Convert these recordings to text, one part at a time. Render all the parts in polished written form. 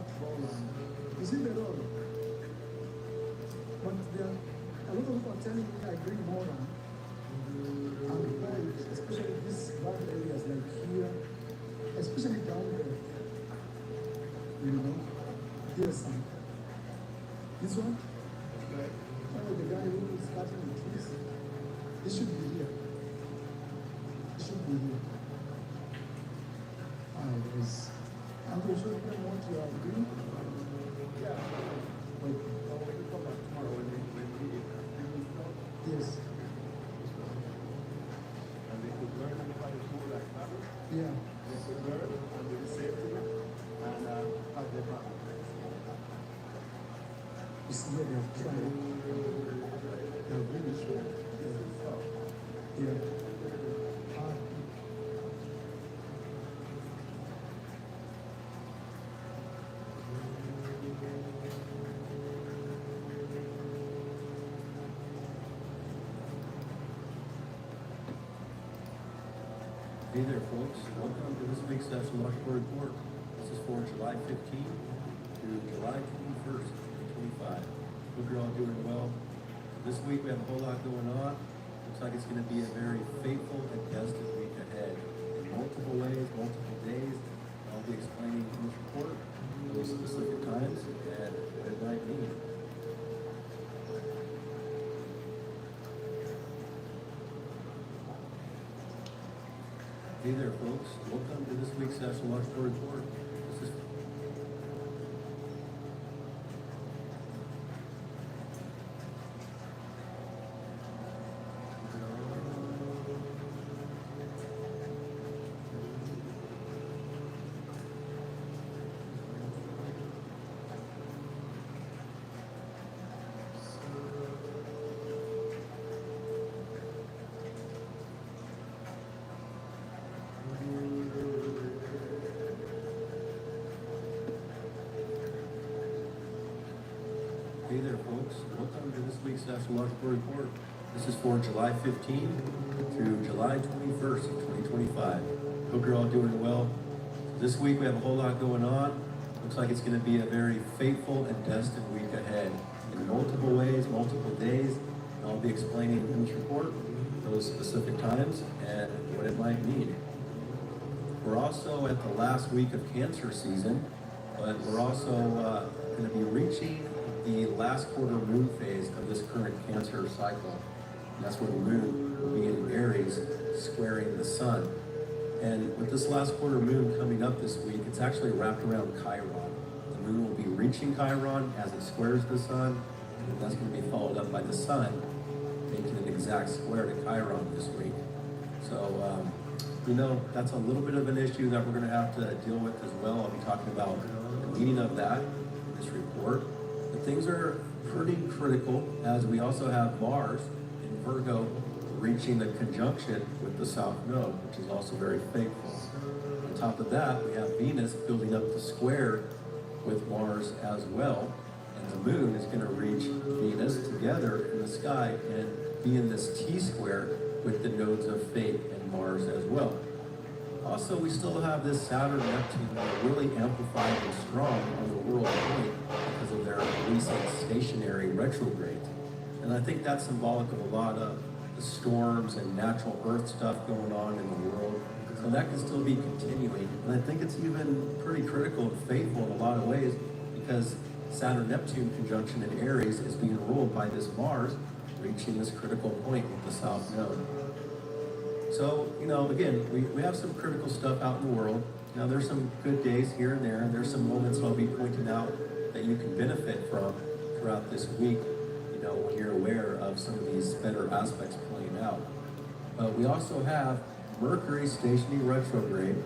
much more land. You see the road? But there are a lot of people are telling me I bring more land. And boys, especially these bad areas like here, especially down there. You know? Here's some. This one? Right. Oh, the guy who is cutting the trees. This should be here. It should be here. Yes. And you show them what you are doing? Yeah. Wait. Oh, when you come back tomorrow, when we start? Yes. And they could learn how to do like that. Yeah. They could learn and do the same thing and have their partner. You see here, they're trying. They're really trying. Yeah. Hey there, folks. Welcome to this week's Astrological Report. This is for July 15th to July 21st, 2025. Hope you're all doing well. This week we have a whole lot going on. Looks like it's going to be a very fateful and tested week ahead. In multiple ways, multiple days. I'll be explaining in this report those specific times and what it might mean. Hey there, folks. Welcome to this week's Astrological Report. This is Hey there, folks. Welcome to this week's Astrological Report. This is for July 15th through July 21st of 2025. Hope you're all doing well. This week we have a whole lot going on. Looks like it's going to be a very fateful and tested week ahead in multiple ways, multiple days. And I'll be explaining in this report those specific times and what it might mean. We're also at the last week of Cancer season, but we're also going to be reaching the last quarter moon phase of this current Cancer cycle. And that's where the moon will be in Aries, squaring the sun. And with this last quarter moon coming up this week, it's actually wrapped around Chiron. The moon will be reaching Chiron as it squares the sun, and that's going to be followed up by the sun, making an exact square to Chiron this week. So, that's a little bit of an issue that we're going to have to deal with as well. I'll be talking about the meaning of that in this report. But things are pretty critical as we also have Mars in Virgo reaching the conjunction with the South Node, which is also very fateful. On top of that, we have Venus building up the square with Mars as well. And the moon is going to reach Venus together in the sky and be in this T-square with the nodes of Fate and Mars as well. Also, we still have this Saturn-Neptune that are really amplified and strong on the world point because of their recent stationary retrograde. And I think that's symbolic of a lot of the storms and natural earth stuff going on in the world. So that can still be continuing. And I think it's even pretty critical and faithful in a lot of ways because Saturn-Neptune conjunction in Aries is being ruled by this Mars reaching this critical point with the South Node. So, again, we have some critical stuff out in the world. Now, there's some good days here and there, and there's some moments I'll be pointing out that you can benefit from throughout this week, when you're aware of some of these better aspects playing out. But we also have Mercury stationing retrograde.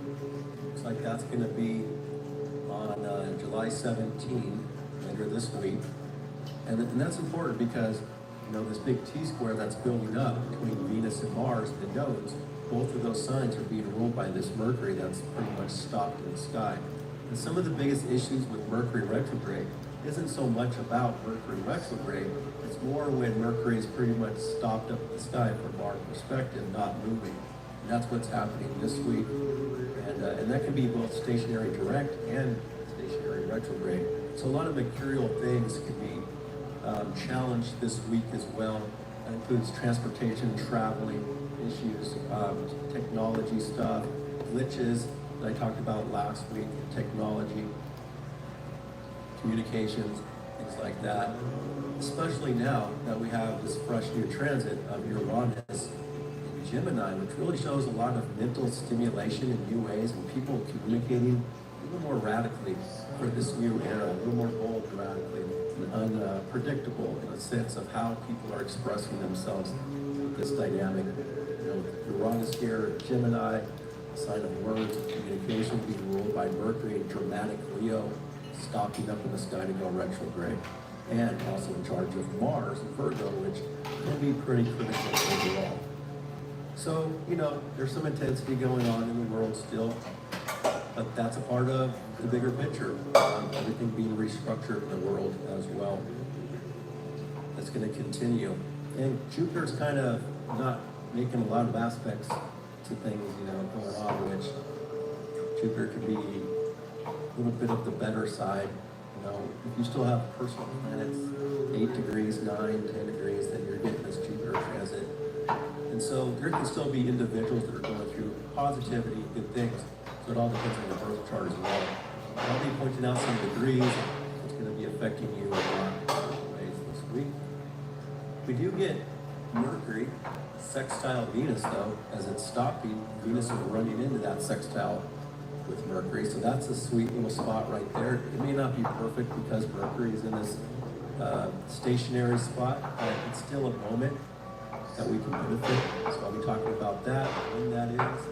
Looks like that's going to be on July 17, later this week. And that's important because this big T-square that's building up between Venus and Mars, the nodes, both of those signs are being ruled by this Mercury that's pretty much stopped in the sky. And some of the biggest issues with Mercury retrograde isn't so much about Mercury retrograde, it's more when Mercury is pretty much stopped up in the sky from our perspective, not moving. And that's what's happening this week. And that can be both stationary direct and stationary retrograde. So a lot of mercurial things can be challenged this week as well. That includes transportation, traveling issues, technology stuff, glitches that I talked about last week, technology, communications, things like that. Especially now that we have this fresh new transit of Uranus in Gemini, which really shows a lot of mental stimulation in new ways and people communicating a little more radically for this new era, a little more bold radically, and unpredictable in a sense of how people are expressing themselves with this dynamic. Uranus here, Gemini, sign of words and communication, being ruled by Mercury, dramatic Leo, stopping up in the sky to go retrograde, and also in charge of Mars and Virgo, which can be pretty critical overall. So, there's some intensity going on in the world still, but that's a part of the bigger picture. Everything being restructured in the world as well. That's going to continue. And Jupiter's kind of not making a lot of aspects to things, going on, which Jupiter can be a little bit of the better side. If you still have personal planets, 8 degrees, 9, 10 degrees, then you're getting this Jupiter transit. And so there can still be individuals that are going through positivity, good things. So it all depends on your birth chart as well. I'll be pointing out some degrees that's going to be affecting you a lot of ways this week. We do get Mercury sextile Venus, though, as it's stopping. Venus is running into that sextile with Mercury, so that's a sweet little spot right there. It may not be perfect because Mercury is in this stationary spot, but it's still a moment that we can benefit. So I'll be talking about that, when that is.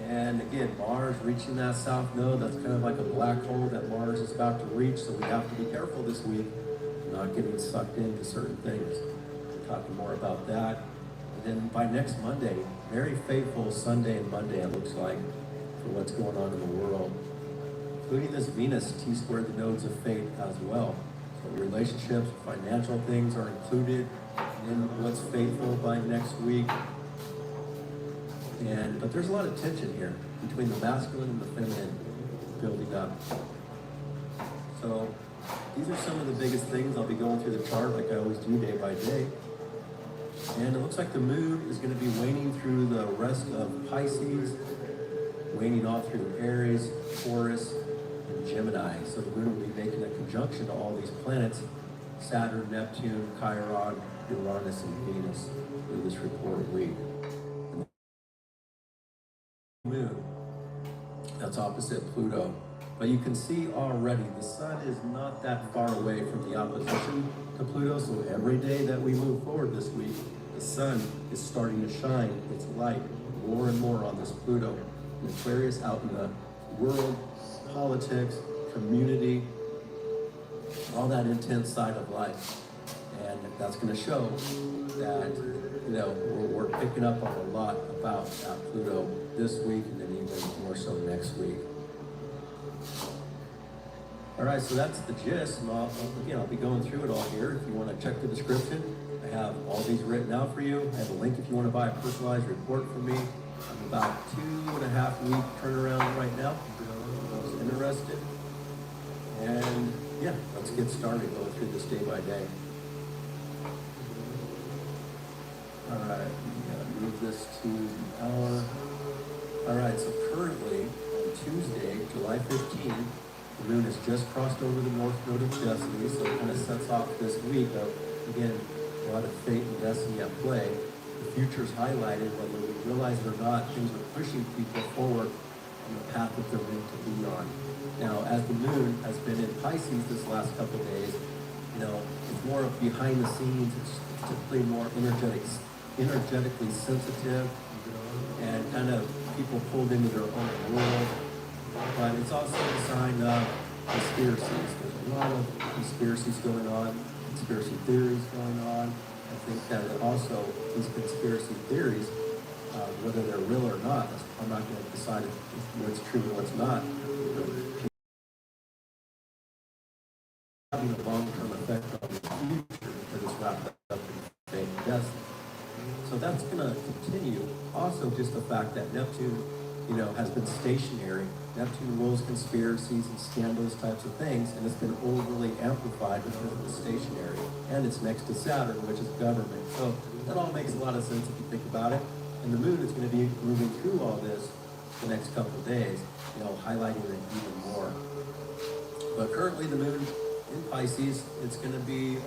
And again, Mars reaching that south node, that's kind of like a black hole that Mars is about to reach, so we have to be careful this week, not getting sucked into certain things. We're talking more about that. And then by next Monday, very faithful Sunday and Monday, it looks like, for what's going on in the world, including this Venus T-squared the nodes of fate as well. So relationships, financial things are included in what's faithful by next week. But there's a lot of tension here between the masculine and the feminine building up. So these are some of the biggest things. I'll be going through the chart like I always do, day by day. And it looks like the moon is going to be waning through the rest of Pisces, waning off through Aries, Taurus, and Gemini. So the moon will be making a conjunction to all these planets, Saturn, Neptune, Chiron, Uranus, and Venus through this report week. Moon, that's opposite Pluto. But you can see already the sun is not that far away from the opposition to Pluto, so every day that we move forward this week, the sun is starting to shine its light more and more on this Pluto. And Aquarius out in the world, politics, community, all that intense side of life. And that's going to show that, we're picking up on a lot about that Pluto this week and then even more so next week. All right, so that's the gist. And I'll be going through it all here. If you want to check the description, I have all these written out for you. I have a link if you want to buy a personalized report from me. I'm about 2.5 week turnaround right now. If you're interested. And yeah, let's get started going through this day by day. All right, we gotta move this to the hour. All right, so currently on Tuesday, July 15th, the moon has just crossed over the north node of destiny, so it kind of sets off this week of, again, a lot of fate and destiny at play. The future's highlighted, whether we realize it or not, things are pushing people forward on the path that they're meant to be on. Now, as the moon has been in Pisces this last couple of days, it's more of behind the scenes, it's typically more energetically sensitive and kind of people pulled into their own world. But it's also a sign of conspiracies. There's a lot of conspiracies going on, conspiracy theories going on. I think that also these conspiracy theories, whether they're real or not, I'm not going to decide what's true and what's not. Having a long-term effect on the future because it's wrapped up in fate and destiny. So that's going to continue. Also, just the fact that Neptune has been stationary. Neptune rules conspiracies and scandalous types of things, and it's been overly amplified because it's stationary. And it's next to Saturn, which is government. So that all makes a lot of sense if you think about it. And the moon is going to be moving through all this the next couple of days, highlighting it even more. But currently the moon in Pisces, it's going to be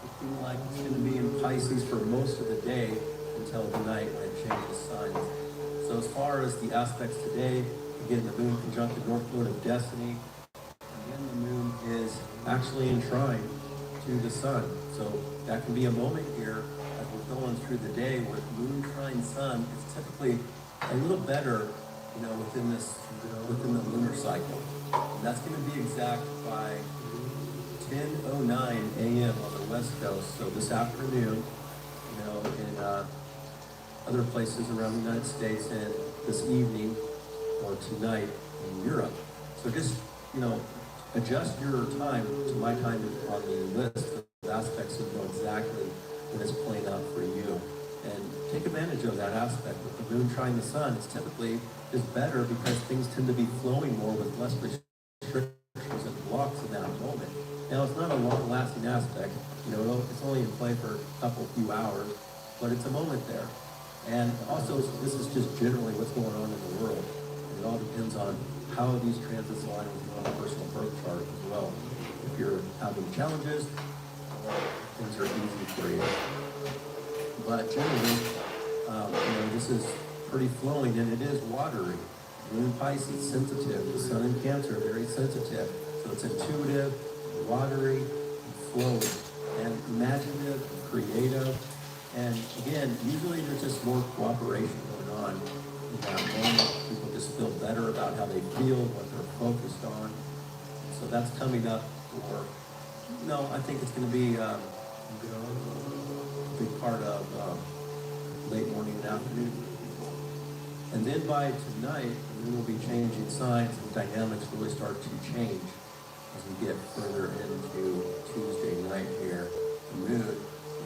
looking like it's going to be in Pisces for most of the day until the night when it changes signs. So as far as the aspects today, again, the moon conjunct the North Node of Destiny. Again, the moon is actually in trine to the sun. So that can be a moment here as we're going through the day with moon trine sun. It's typically a little better, within the lunar cycle. And that's going to be exact by 10:09 a.m. on the West Coast. So this afternoon, in other places around the United States, and this evening or tonight in Europe. So just, adjust your time to my time on the list of aspects and know exactly when it's playing out for you. And take advantage of that aspect. With the moon trying the sun, it's typically is better because things tend to be flowing more with less restrictions and blocks in that moment. Now, it's not a long-lasting aspect. It's only in play for a few hours, but it's a moment there. And also, this is just generally what's going on in the world. And it all depends on how these transits align with your own personal birth chart as well. If you're having challenges, things are easy for you. But generally, this is pretty flowing, and it is watery. Moon Pisces, sensitive. The sun in Cancer, very sensitive. So it's intuitive, watery, and flowing, and imaginative, creative. And again, usually there's just more cooperation going on in that moment. People just feel better about how they feel, what they're focused on. So that's coming up for, I think it's going to be a big part of late morning and afternoon. And then by tonight, the moon will be changing signs and dynamics really start to change as we get further into Tuesday night here. The moon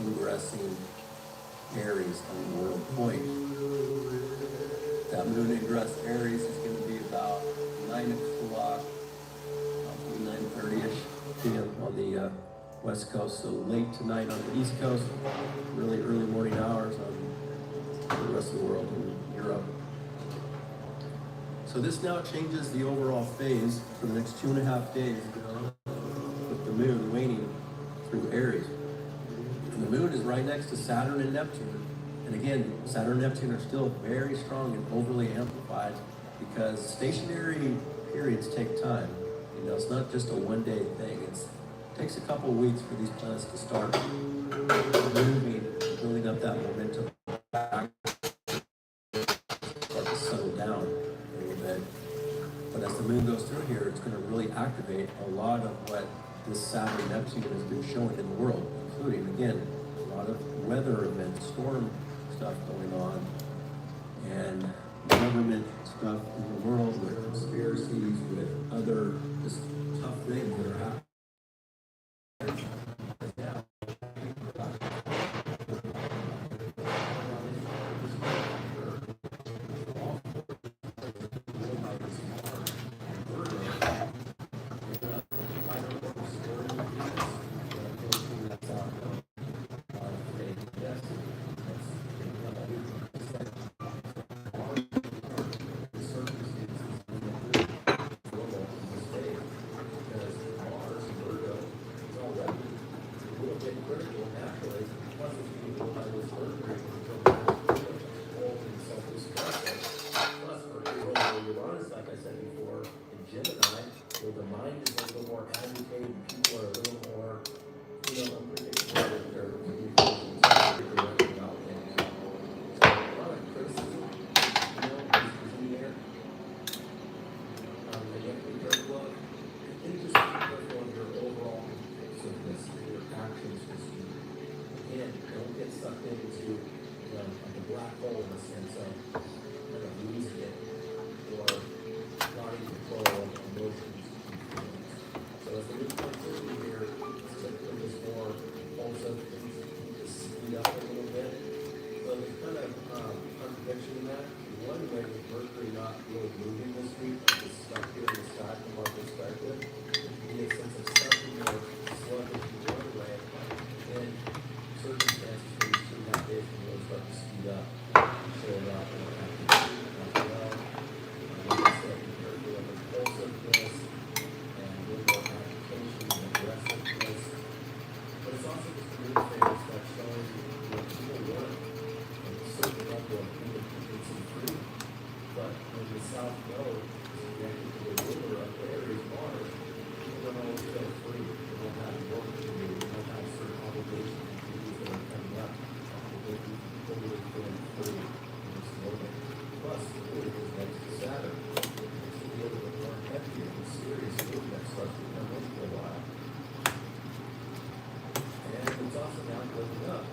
ingressing Aries on the world point. That moon ingress Aries is going to be about 9 o'clock, probably 9:30ish p.m. on the West Coast. So late tonight on the East Coast, really early morning hours on the rest of the world in Europe. So this now changes the overall phase for the next 2.5 days with the moon waning through Aries. And the moon is right next to Saturn and Neptune. And again, Saturn and Neptune are still very strong and overly amplified because stationary periods take time. It's not just a one-day thing. It takes a couple of weeks for these planets to start moving, building up that momentum back, start to settle down a little bit. But as the moon goes through here, it's going to really activate a lot of what this Saturn-Neptune has been showing in the world, including, again, a lot of weather events, storm stuff going on, and government stuff in the world with conspiracies, with other just tough things that are happening. one way with Mercury not really moving this week, it's stuck here in the sky from our perspective, it can be a sense of something more sluggish in one way, then circumstances where you see that days can really start to speed up and show up and activity as well. Like I said, you heard of impulsiveness and a little more agitation and aggressiveness. But it's also just weird things that showing people work at a certain level of independence and freedom. But when the South Node is connected to the ruler of the Aries Mars, people don't always feel free. They don't have work to do. They don't have certain obligations and duties that are coming up. They can totally feel free in this moment. Plus, the ruler is next to Saturn. It's to be a little bit more heavy and serious move that starts to come in for a while. And it's also now building up,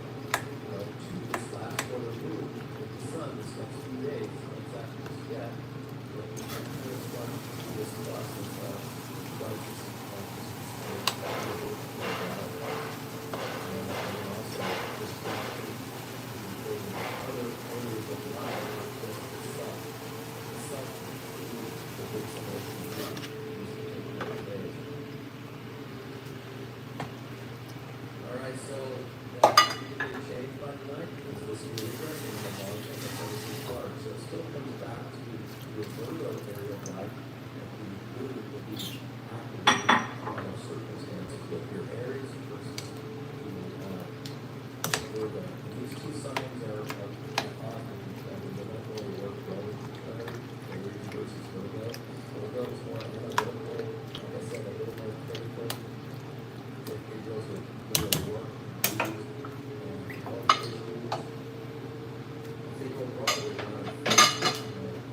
to this last quarter move with the sun this next few days. Not exactly just yet, but we can feel one to this plus of crisis and and also this other areas of life, just the sun. The sun is the big emotion these particular days. All right, so that change by tonight because this is regression in the Mars and the Ferguson Clark. So it still comes back to the Virgo area of life that we really will be activated under circumstances with your Aries versus Virgo. And these two signs are often that we don't really work well with each other, Aries versus Virgo. Virgo is more analytical, like I said, a little more critical. It deals with real work, duties, and health issues. I think overall we're going to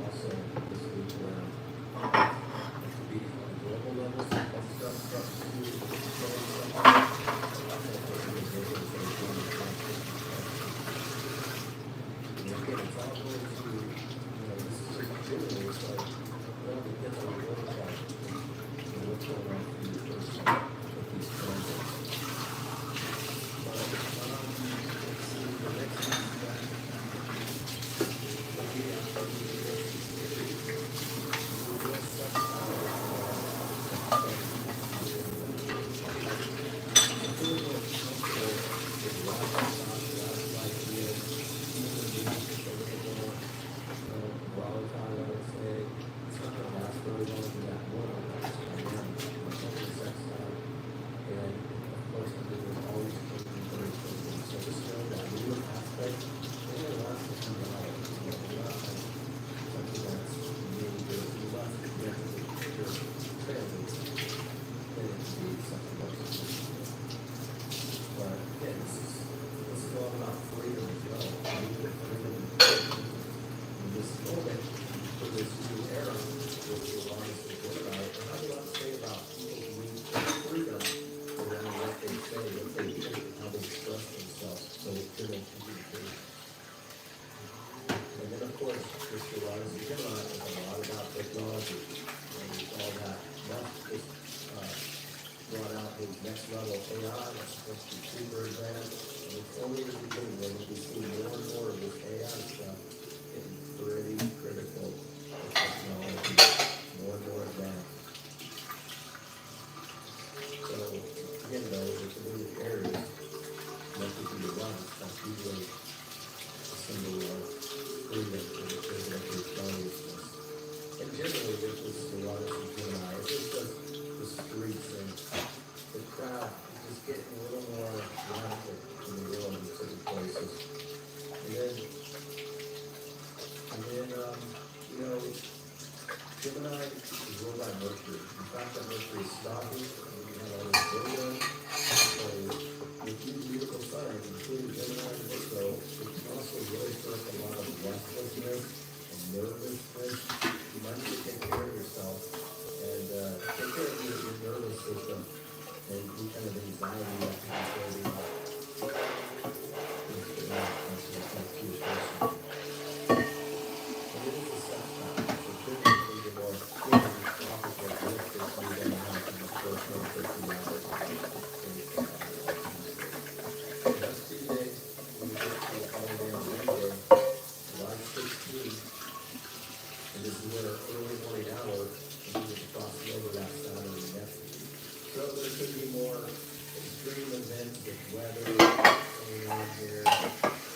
also this week around to be on a global level, some fun stuff starts to show something. And again, it's all going to, this is just generally, it's like, well, it depends on your work life and what's going on for you personally with these transits. Next level AI, that's supposed to be super advanced, and it's only the beginning. We're going to be seeing more and more of this AI stuff getting pretty critical technology, more and more advanced. So, again though, it's a little Aries, connected to your lungs, that's usually a symbol of freedom and rebelliousness. And generally, with this Uranus and Gemini, it's just the streets and the crowd is just getting a little more radical in the world in certain places. And then Gemini is ruled by Mercury. In fact, that Mercury is stopping, and we have all this Virgo. So with these beautiful signs, including Gemini and Virgo, it can also really stir up a lot of restlessness and nervousness. You might need to take care of yourself and take care of your nervous system. And any kind of anxiety that can be building up. And it is a sex time, so typically the more feeling opposite with this we then have in the first 150 hours. So that's Tuesday, when we get to the holiday on Monday, July 16th. going on here.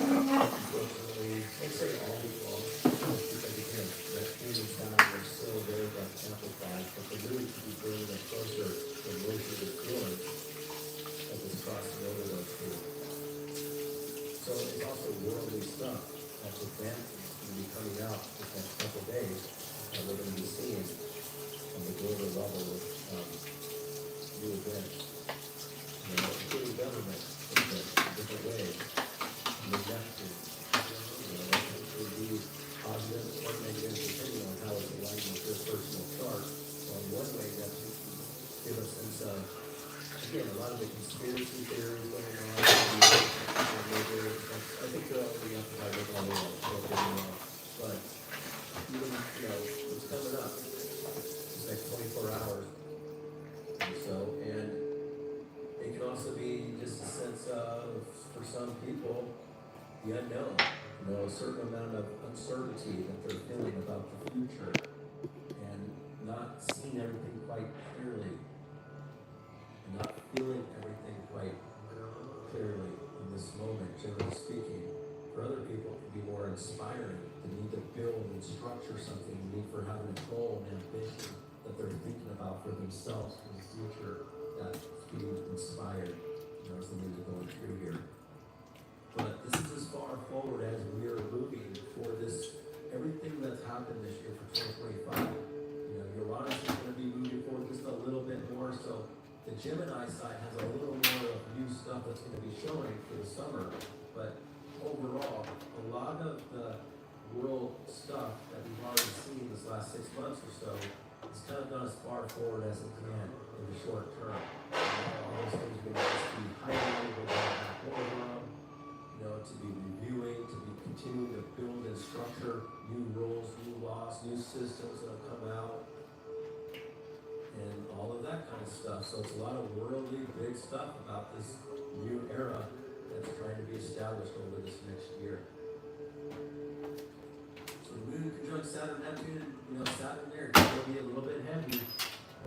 Unfortunately, I'd say all people, because again, that human sound is so very much amplified, but the really to be bringing us closer to emotion and feeling of this crossing over those two. So it's also worldly stuff that's advancing going to be coming out in the next couple of days that we're going to be seeing on the global level with new events. Including government in different ways. And the Neptune, it could be positive or negative depending on how it's aligned with your personal chart. So in one way, Neptune can give a sense of, again, a lot of the conspiracy theories going on. I think they're all going to have to have it all over. But even, what's coming up this next 24 hours or so, and it can also be just a sense of, for some people, the unknown. A certain amount of uncertainty that they're feeling about the future and not seeing everything quite clearly and not feeling everything quite clearly in this moment, generally speaking. For other people, it can be more inspiring. The need to build and structure something, the need for having a goal and ambition that they're thinking about for themselves in the future. That's being inspired, as the news is going through here. But this is as far forward as we are moving for this, everything that's happened this year for 2025. Uranus is going to be moving forward just a little bit more. So the Gemini side has a little more of new stuff that's going to be showing for the summer. But overall, a lot of the world stuff that we've already seen this last 6 months or so has kind of gone as far forward as it can in the short term. All those things are going to just be highlighted with that over to be reviewing, to be continuing to build and structure new rules, new laws, new systems that have come out, and all of that kind of stuff. So it's a lot of worldly, big stuff about this new era that's trying to be established over this next year. So the moon conjunct Saturn, Neptune, Saturn there, it's going to be a little bit heavy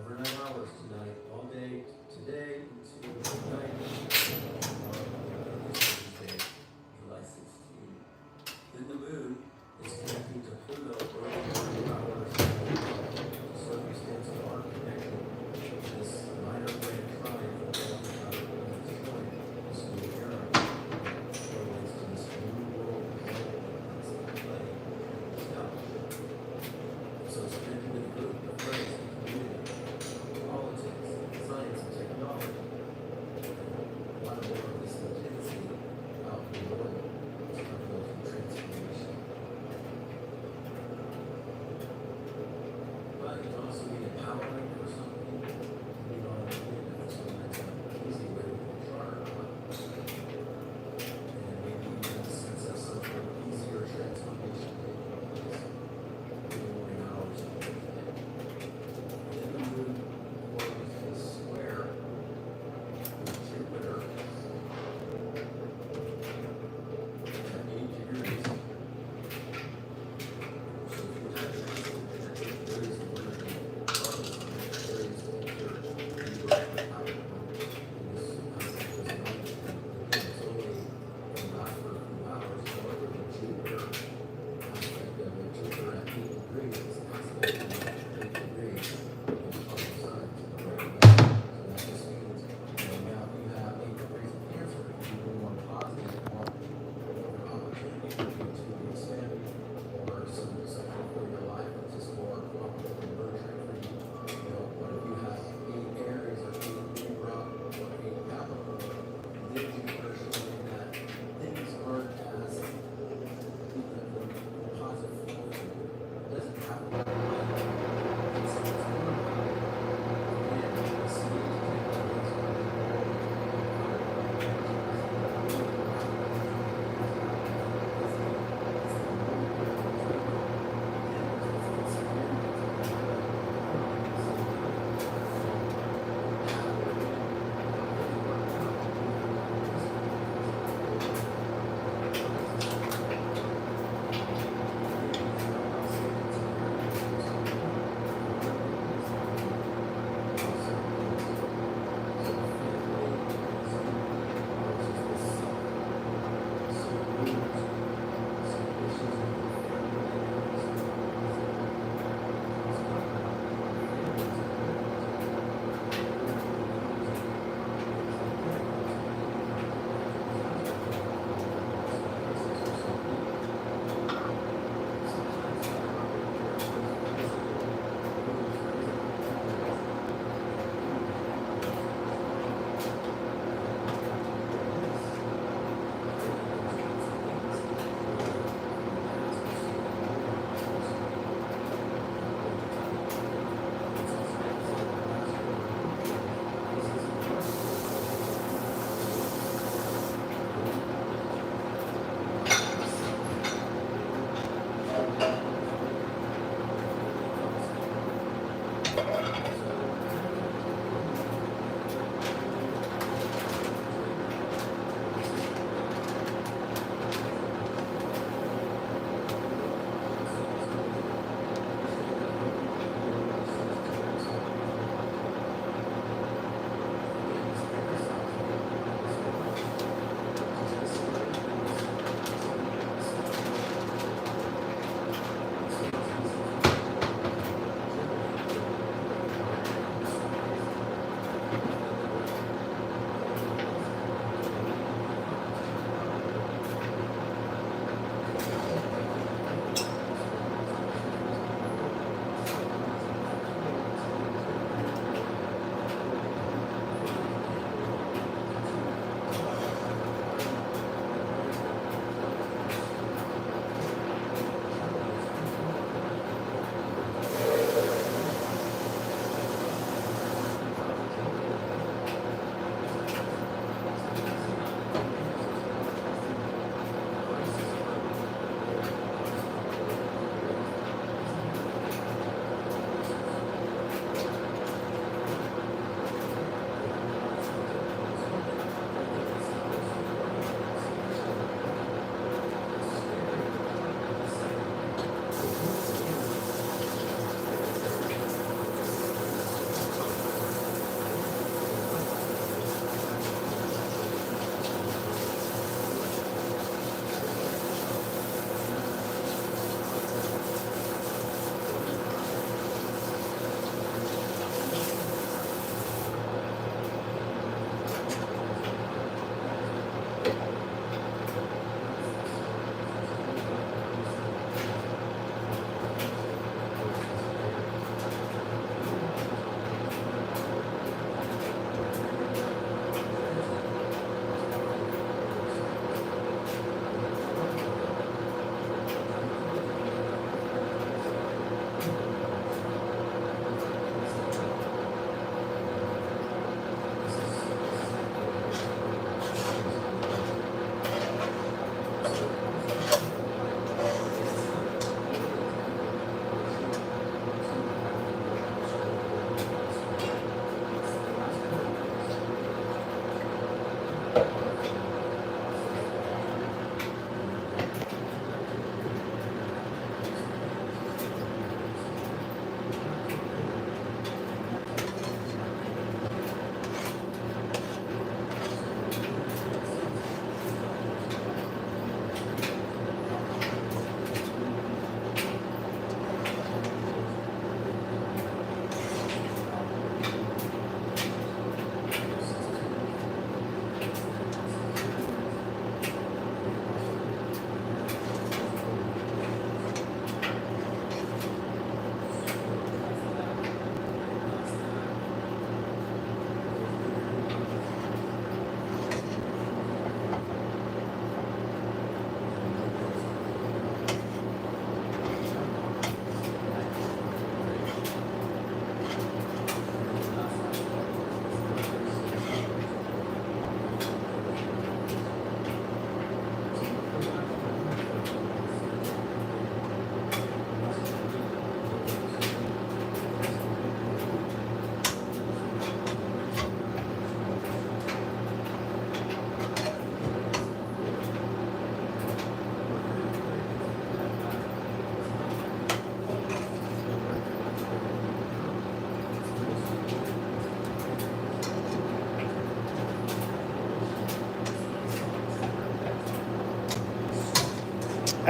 over 9 hours tonight, all day today into tonight. July 16th. Then the moon is connecting to Pluto early 2 hours. The circumstances are connected to this minor grand trine this new era.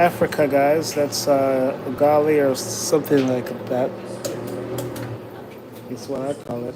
Africa, guys. That's Gali or something like that. That's what I call it.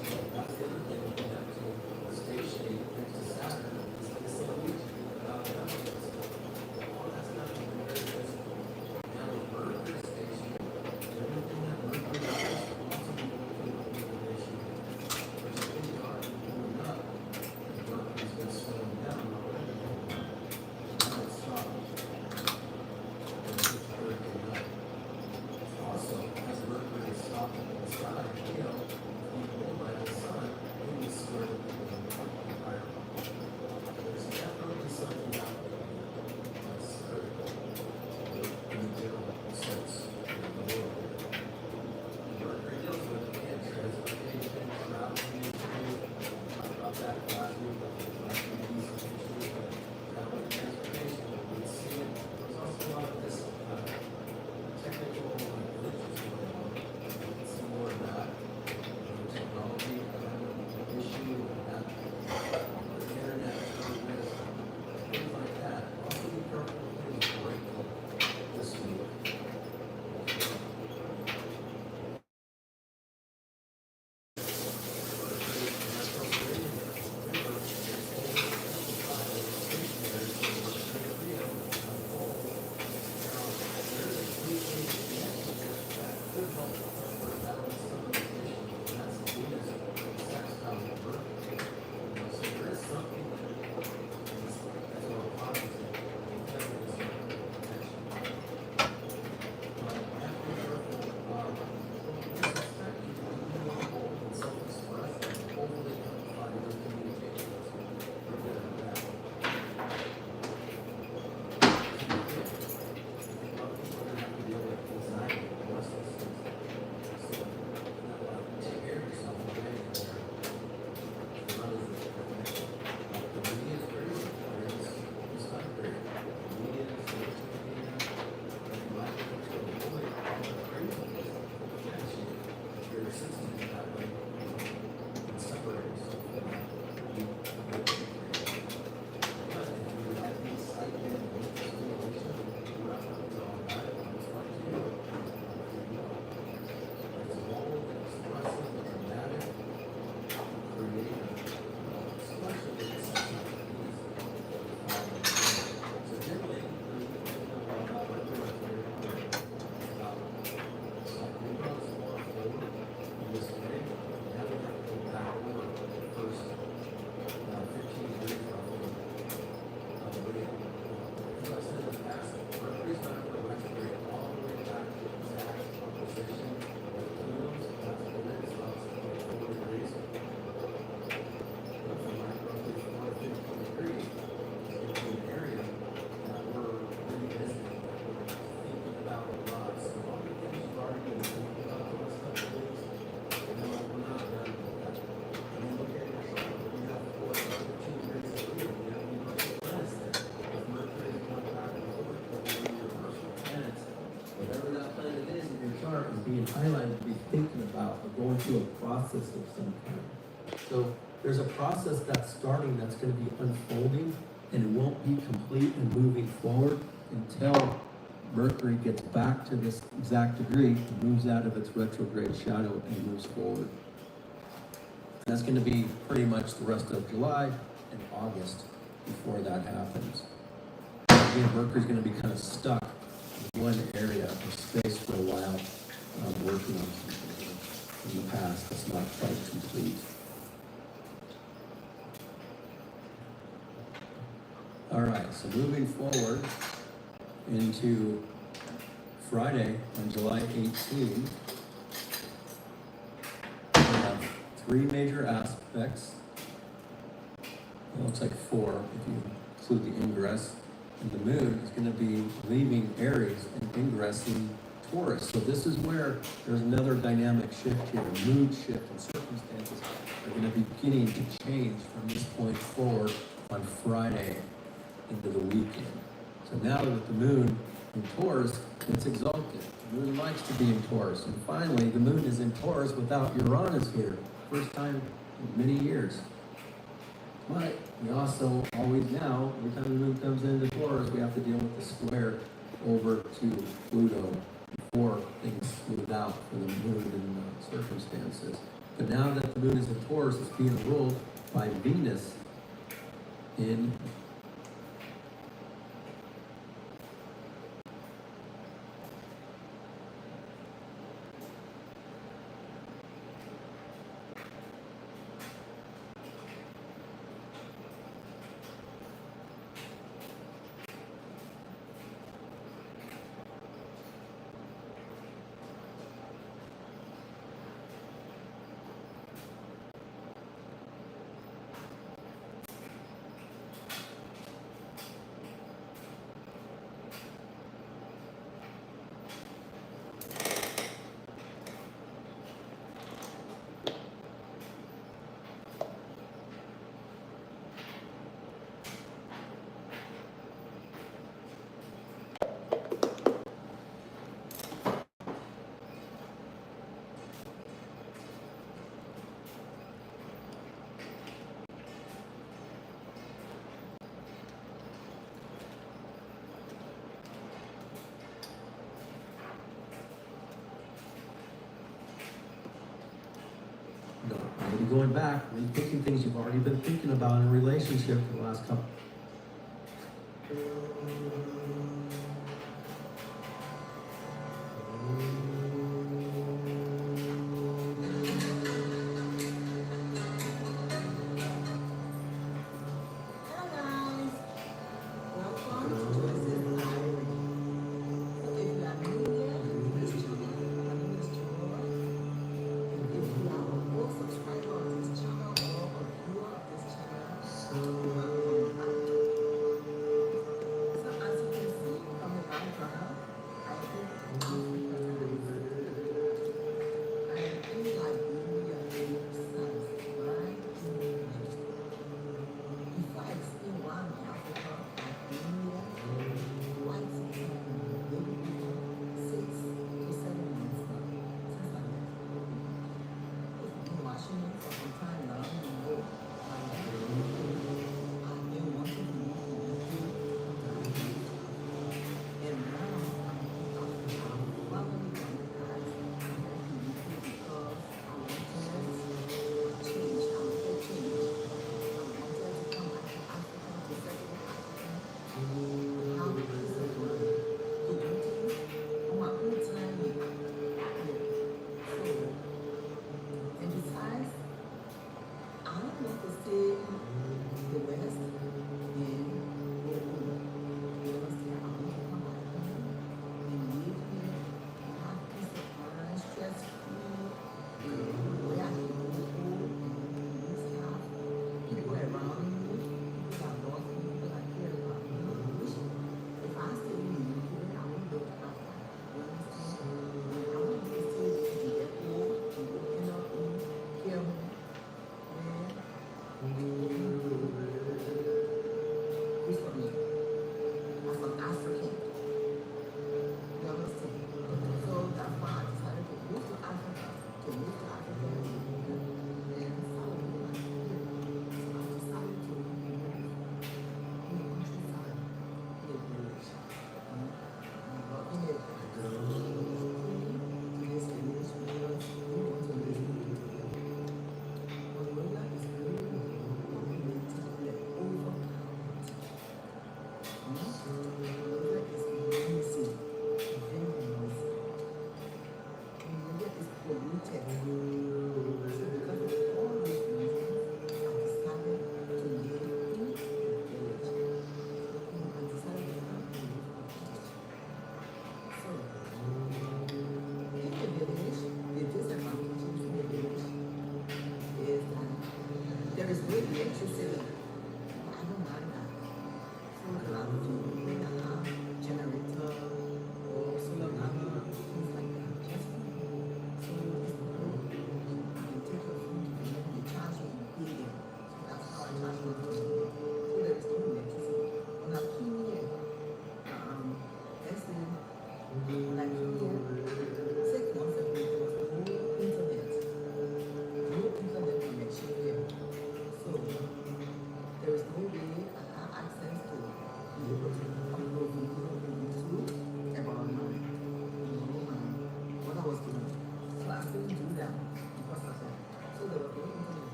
Being highlighted to be thinking about or going through a process of some kind. So there's a process that's starting that's going to be unfolding, and it won't be complete and moving forward until Mercury gets back to this exact degree and moves out of its retrograde shadow and moves forward. That's going to be pretty much the rest of July and August before that happens. Again, Mercury's going to be kind of stuck in one area of space for a while. Working on something in the past that's not quite complete. All right, so moving forward into Friday on July 18, we have three major aspects. It looks like four if you include the ingress. And the moon is going to be leaving Aries and ingressing Taurus. So this is where there's another dynamic shift here. Mood shift and circumstances are going to be beginning to change from this point forward on Friday into the weekend. So now that the moon in Taurus, it's exalted. The moon likes to be in Taurus. And finally, the moon is in Taurus without Uranus here. First time in many years. But we also always now, every time the moon comes into Taurus, we have to deal with the square over to Pluto before things smoothed out for the moon and circumstances. But now that the moon is in Taurus, it's being ruled by Venus in no, I'm gonna be going back, rethinking things you've already been thinking about in a relationship for the last couple.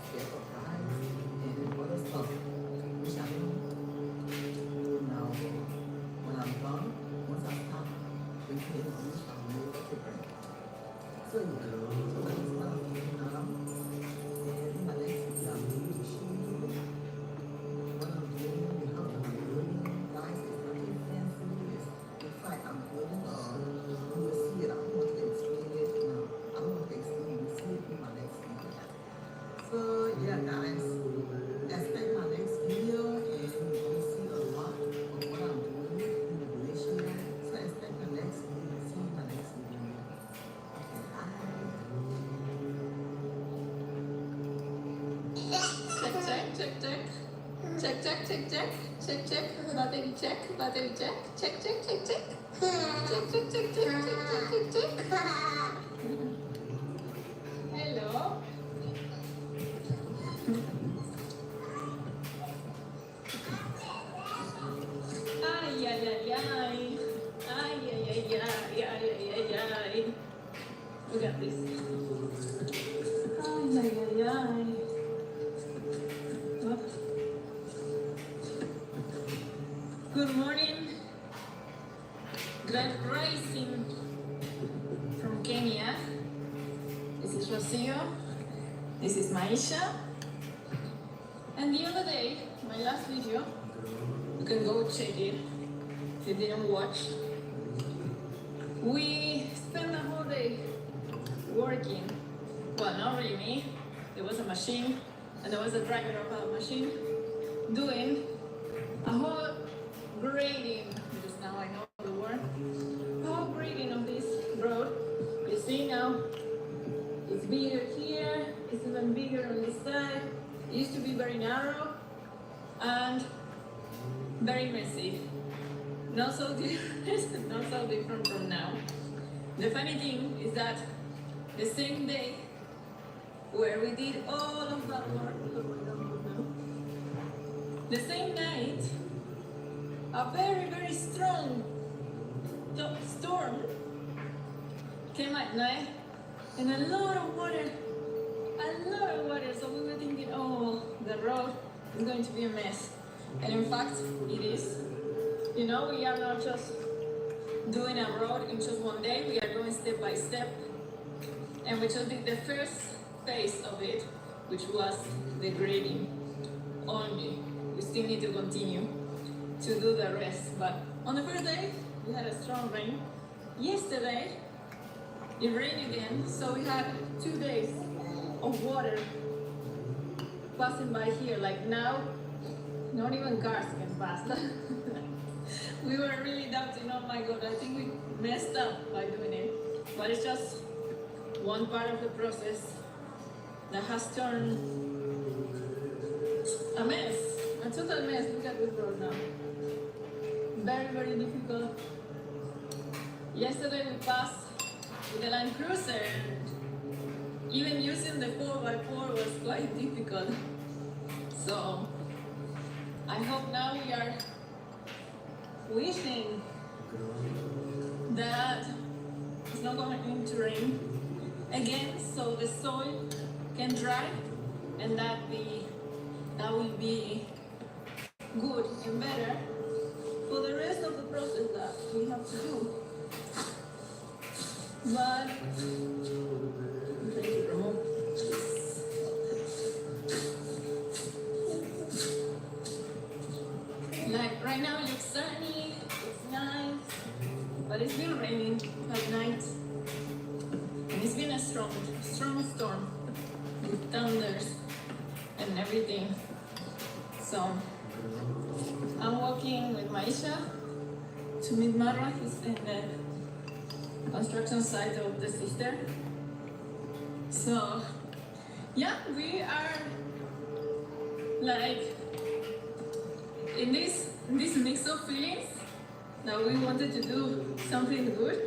share surprise and other stuff, which I do now. When I'm done, once I stop, we can use our new equipment. So yeah, so that is what I'm doing now. And in my next video, I'm going to show you what I'm doing, and how I'm doing. Guys, it's nothing fancy. In fact, I'm doing you will see it. I don't want to explain it now. I don't want to explain it. You see it in my next video. So yeah, guys, expect my next video, and you'll see a lot of what I'm doing in the relationship. So expect my next video. See you in my next video. Okay, bye. Check. Battery check. Check. Hello. Ay. Look at this. Ay. Oh. Good morning. Grand rising from Kenya. This is Rocio. This is Maisha. And the other day, my last video, you can go check it if you didn't watch. We spent the whole day working. Well, not really me. There was a machine, and there was a driver of a machine doing a whole grading, because now I know the word, a whole grading of this road. You see now, it's bigger here, it's even bigger on this side. It used to be very narrow and very messy. Not so different from now. The funny thing is that the same day where we did all of that work, the same night, a very strong storm came at night, and a lot of water. So we were thinking, oh, the road is going to be a mess. And in fact, it is. You know, we are not just doing a road in just one day, we are going step by step. And we just did the first phase of it, which was the grading only. We still need to continue to do the rest. But on the first day, we had a strong rain. Yesterday, it rained again, so we had 2 days of water passing by here. Like now, not even cars can pass. We were really doubting, oh my God, I think we messed up by doing it. But it's just one part of the process that has turned a mess, a total mess. Look at this road now. Very difficult. Yesterday we passed with the Land Cruiser. Even using the 4x4 was quite difficult. So I hope now we are wishing that it's not going to rain again, so the soil can dry, and that will be good and better for the rest of the process that we have to do. But I'm trying to remove this. Like right now it looks sunny, it's nice, but it's been raining at night, and it's been a strong storm with thunders and everything. So I'm walking with Maisha to meet Mara, who's in the construction site of the sister. So yeah, we are like in this mix of feelings that we wanted to do something good,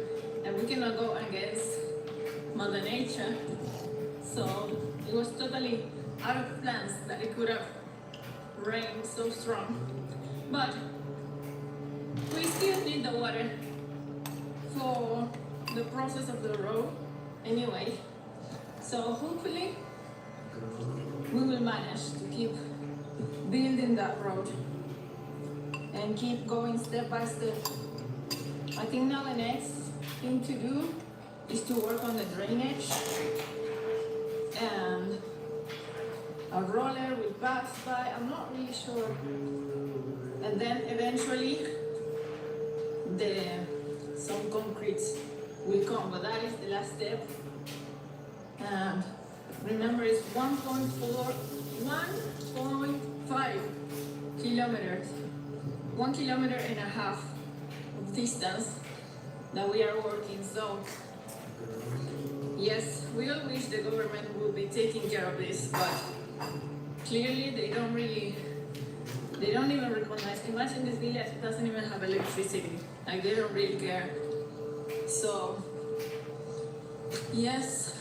and we cannot go against Mother Nature. So it was totally out of plans that it could have rained so strong. But we still need the water for the process of the road anyway. So hopefully we will manage to keep building that road and keep going step by step. I think now the next thing to do is to work on the drainage, and a roller will pass by, I'm not really sure. And then eventually some concrete will come, but that is the last step. And remember, it's 1.5 kilometers, 1.5 kilometers of distance that we are working. So yes, we all wish the government would be taking care of this, but clearly they don't even recognize. Imagine this village doesn't even have electricity. Like, they don't really care. So yes,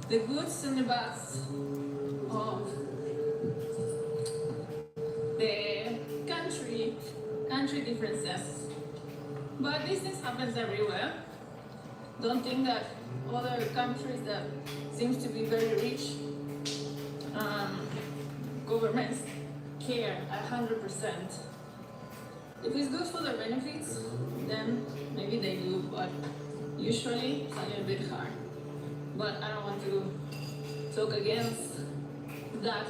the goods and the bads of the country differences. But this thing happens everywhere. Don't think that other countries that seems to be very rich, governments care 100%. If it's good for their benefits, then maybe they do, but usually it's a little bit hard. But I don't want to talk against that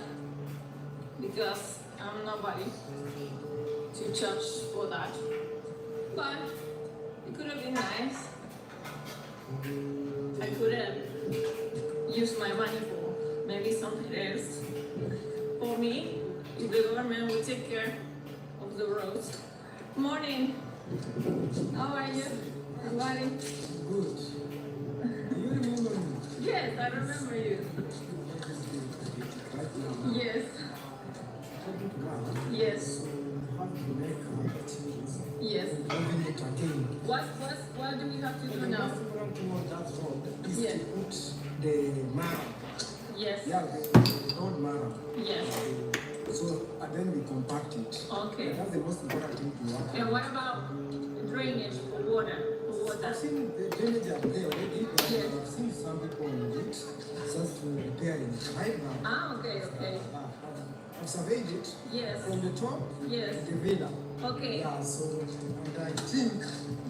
because I'm nobody to judge for that. But it could have been nice. I could have used my money for maybe something else. For me, if the government would take care of the roads. Morning. How are you? Everybody? Good. Do you remember me? Yes, I remember you. Right now. Yes. Talking to her. Yes. So you have to make changes. Yes. Moving it again. What do we have to do The now? first program towards that road is Yeah. to put the marrow. Yes. Yeah, the road marrow. Yes. So and then we compact it. Okay. That's the most important thing to work. And what about drainage for water? I've seen the drainage up there already, but Yes. I've seen some people on it just to repair it right now. Ah, okay. I've surveyed it Yes. from the top Yes. to the villa. Okay. Yeah, so and I think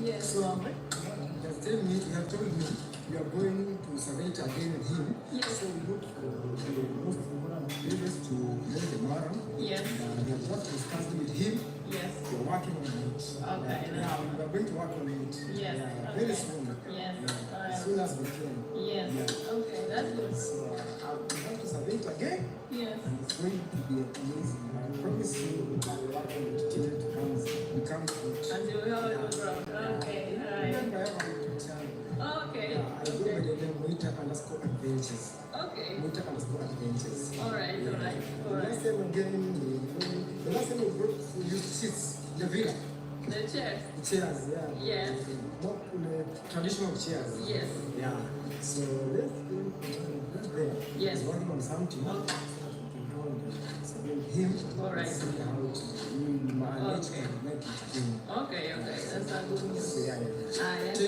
Yes. so. He has told me, you have told me you are going to survey it again with him. Yes. So we look for the most important areas to make the marrow. Yes. We have just discussed with him. Yes. We're working on it. Okay. Yeah, we are going to work on it. Yes. Yeah, very Okay. soon. Yes. Yeah, Alright. as soon as we can. Yes. Yeah. Okay, that's good. So we have to survey it again. Yes. And it's going to be amazing. I promise you I will work on it till it becomes good. Until we have a good road. Okay. Alright. Remember, I have a good time. Okay. I go by the name Moita_adventures. Okay. Moita_adventures. Alright. The last time we brought you seats, the villa, The chair. the chairs, yeah. Yes. Not traditional chairs. Yes. Yeah. So let's go there. Yes. He's working on something. So with him, All right. see how we manage Okay. and make it clean. Okay. That's a good news. So yeah, yeah. Ah, yes.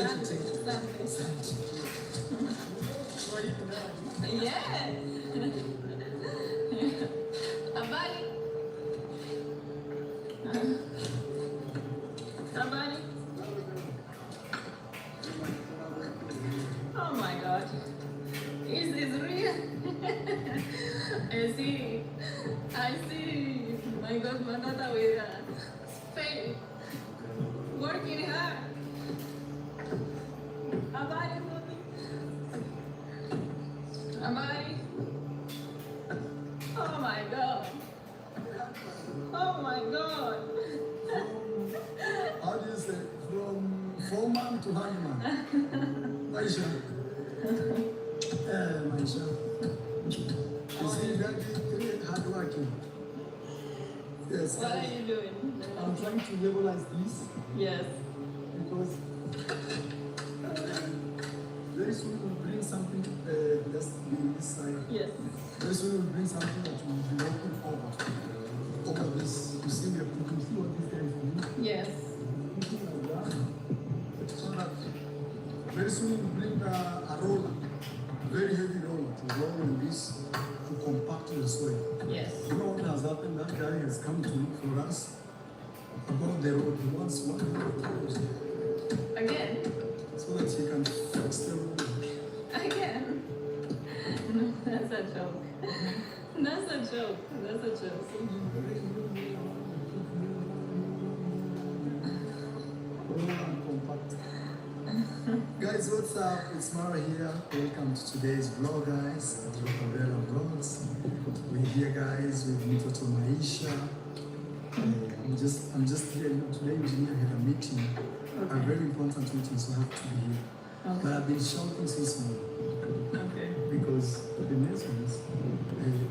Thank you. Yeah. Abali. Abali. Oh my God. Is this real? I see my godmother with a spade working hard. Abali, mommy. Abali. Oh my God. Oh my God. How do you say? From foreman to hangman. Maisha. Maisha. You see, very hard working. Yes. What are you doing? I'm trying to levelize this Yes. because very soon we'll bring something. Let's be this side. Yes. Very soon we'll bring something that will be walking over this. You see, you can see what this guy is doing. Yes. Looking like that. So that very soon we'll bring a roller, a very heavy roller to roll on this to compact the the soil. Yes. You know what has happened? That guy has come to look for us about the road. He wants 100,000 Again? so that he can fix the road. Again? No, that's a joke. That's a joke. That's a joke. Guys, what's up? It's Mara here. Welcome to today's vlog, guys. Lovoy vlogs. We're here, guys, with Mitoto Maisha. I'm just here. You know, today engineer had a meeting, a very important meeting, so I have to be here. Okay. But I've been shouting since morning Okay. because the Masons,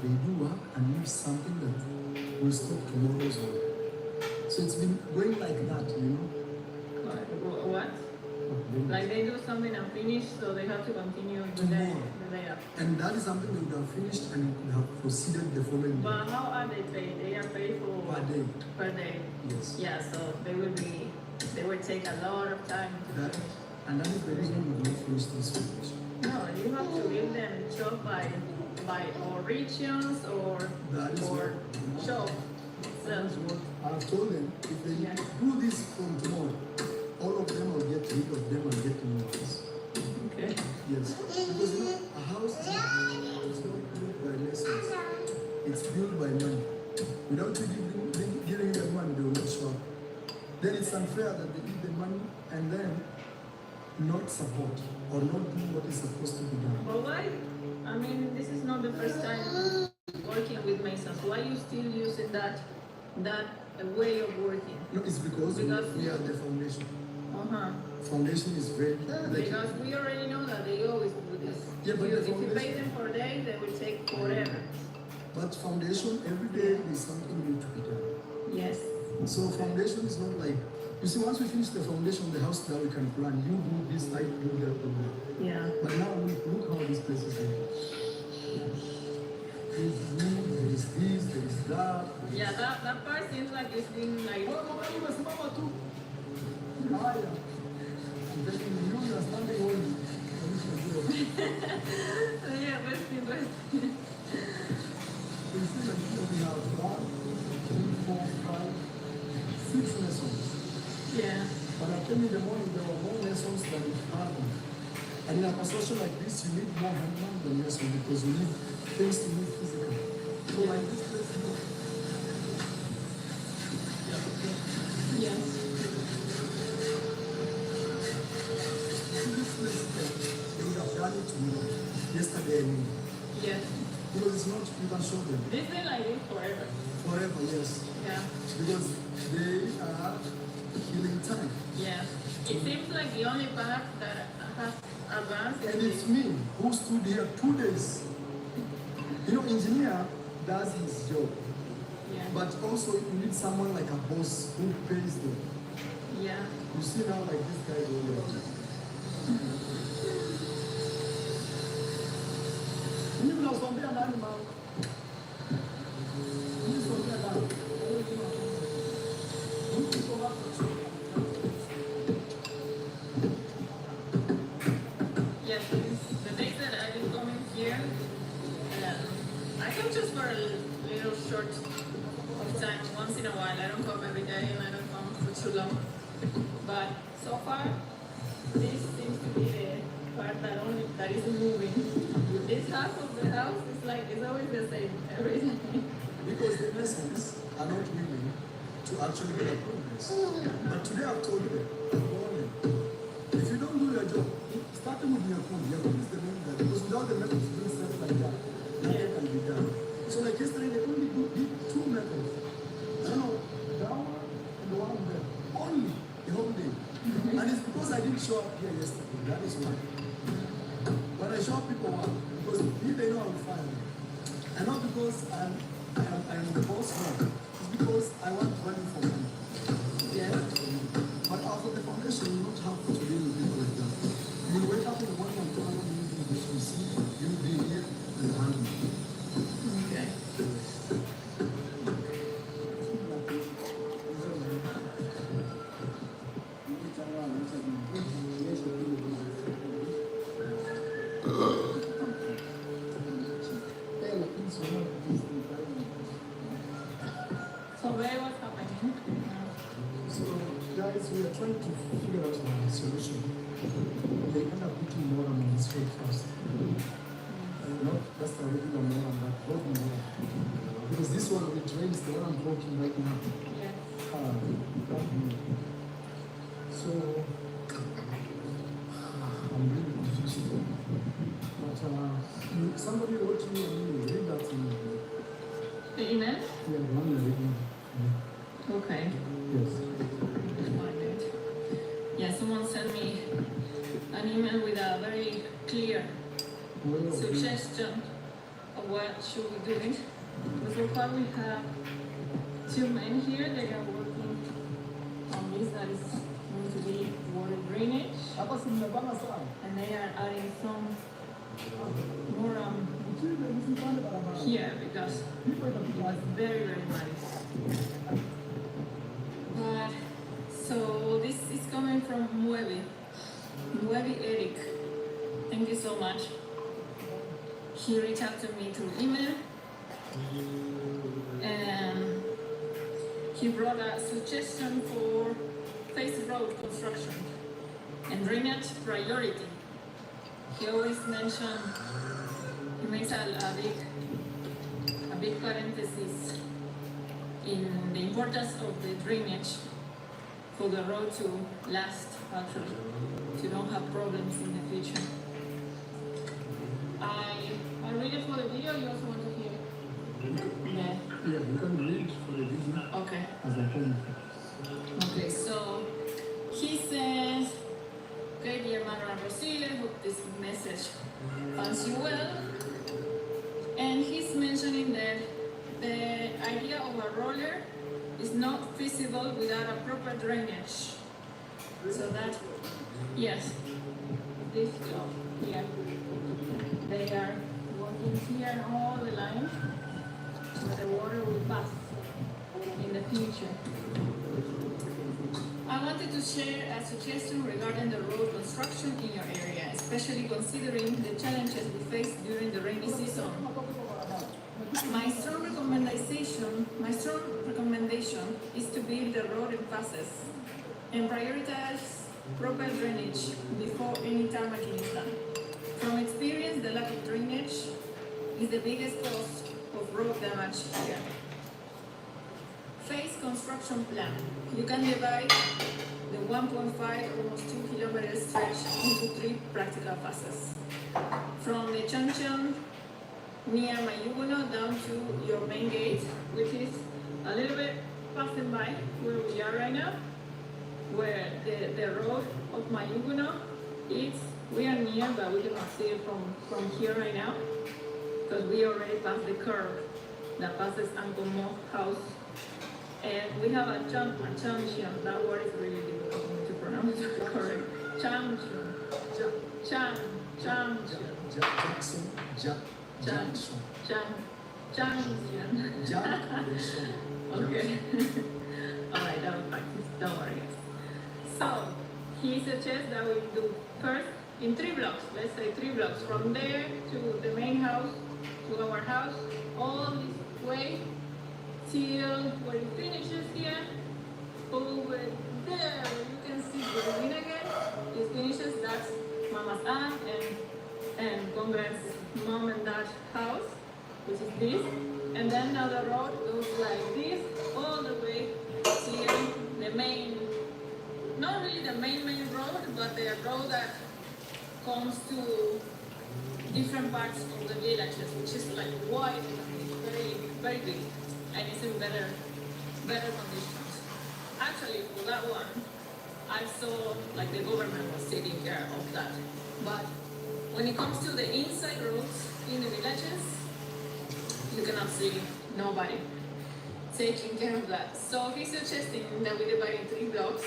they do work and use something that will stop tomorrow's work. So it's been going like that, you know. What? Like they do something and finish, so they have to continue the day after. And that is something they would have finished and could have proceeded the following day. But how are they paid? They are paid for Per day. per day. Yes. Yeah, so they will take a lot of time to That, finish. and that is the reason we don't finish this foundation. No, you have to give them shop by or regions or That is or what- shop. That is So what I've told them. If they Yeah. do this from tomorrow, all of them will get rid of them and get new ones. okay. Yes. Because you know, a house is not built by lessons. It's built by money. Without you giving them money, they will not show up. Then it's unfair that they give them money and then not support or not do what is supposed to be done. But why? I mean, this is not the first time working with Masons. Why you still using that way of working? No, it's because Because- we are the foundation. Uh-huh. Foundation is very like Because we already know that they always do this. Yeah, but You- the if you pay foundation- them for a day, they will take forever. but foundation every day is something new to be done. Yes. So foundation is not like you see once we finish the foundation, the house that we can plan. You do this, I do that, do that. Yeah. But now look how this place is going. There is wood, there is this, there is that. Yeah, that part seems like it's been like. Umesimama tu. Haya. I'm telling you, you are standing only. Yeah, but You see that here we have 1, 2, 4, 5, 6 lessons. yeah. But I tell you in the morning there were more lessons than we had. And in a construction like this, you need more handman than lesson because you need things to move physically. So like this place, you know, Yes. this place here, they would have done it to me yesterday evening. Yes. Because it's not, you can show them. This been like this forever. Forever, yes. Yeah. Because they are healing time. Yeah. It seems like the only part that has advanced And is it's me who stood here 2 days. You know, engineer does his job. yeah. But also you need someone like a boss who pays them. Yeah. You see now like this guy over there. Mimi nakwambia nani mama? Mimi nakwambia nani? Mtu kwa watu. Yes. The days that I've been coming here, I come just for a little short of time once in a while. I don't come every day and I don't come for too long. But so far, this seems to be the part that isn't moving. This half of the house is like it's always the same every day. Because the lessons are not willing to actually get a progress. But today I've told them, if you don't do your job, starting with your phone, is the main guy. Because without the methods being set like that, nothing can be done. So like yesterday, they only did 2 methods. You know, that one and the one there. Only the whole day. And it's because I didn't show up here yesterday. That is why. When I show up people one, because if they know I'm fine. And not because I am the boss one. It's because I want value for money. Yeah. But after the foundation, you don't have to deal with people like that. You will wake up in the morning and tell them you do this, you see, you be here and handle. Okay. Ela, isso, Wait, what's happening? So, guys, we are trying to figure out a solution. They end up putting more on the straight first. Not just a regular moran, but both moran. Because this one, it rains, the one I'm walking right now. Yes. So, I'm really confused. But somebody wrote me an email, read that email. The email? Yeah, the one you're reading. Okay. Yes. Find it. Yeah, someone sent me an email with a very clear Well, suggestion of what should we do. Because so far we have two men here. They are working on this that is going to be water drainage, hapa si mmebana sana. and they are adding some more Mchini msipande barabara. here because People in it's very muddy. But so this is coming from Muevi Eric. Thank you so much. He reached out to me through email, and he brought a suggestion for face road construction and drainage priority. He always mentioned, he makes a big parenthesis in the importance of the drainage for the road to last, actually, to don't have problems in the future. I read it for the video. You also want to hear it? Yeah. Yeah, you can read for the video Okay. as a home. Okay. So he says, "Okay, dear Mother and Rosile, hope this message finds you well." And he's mentioning that the idea of a roller is not feasible without a proper drainage. So that, yes, this job here, they are working here all the line so the water will pass in the future. I wanted to share a suggestion regarding the road construction in your area, especially considering the challenges we face during the rainy season. My strong recommendation is to build the road in phases and prioritize proper drainage before any tarmacking is done. From experience, the lack of drainage is the biggest cause of road damage here. Phase construction plan. You can divide the 1.5 almost 2 kilometer stretch into 3 practical phases. From the junction near Mayuguno down to your main gate, which is a little bit passing by where we are right now, where the road of Mayuguno is, we are near, but we cannot see it from here right now, because we already passed the curve that passes Ancomo house. And we have a junction, that word is really difficult for me to pronounce correct. Junction. Okay. Alright, that was practice. Don't worry, guys. So, he suggests that we do first in 3 blocks. Let's say 3 blocks. From there to the main house, to our house, all this way till where it finishes here. Over there, you can see Berlin again. It finishes, that's Mama's aunt and Conrad's mom and dad's house, which is this. And then now the road goes like this, all the way till the main, not really the main road, but the road that comes to different parts of the villages, which is like wide and it's very, very big, and it's in better conditions. Actually, for that one, I saw like the government was taking care of that. But when it comes to the inside roads in the villages, you cannot see nobody taking care of that. So he's suggesting that we divide in 3 blocks,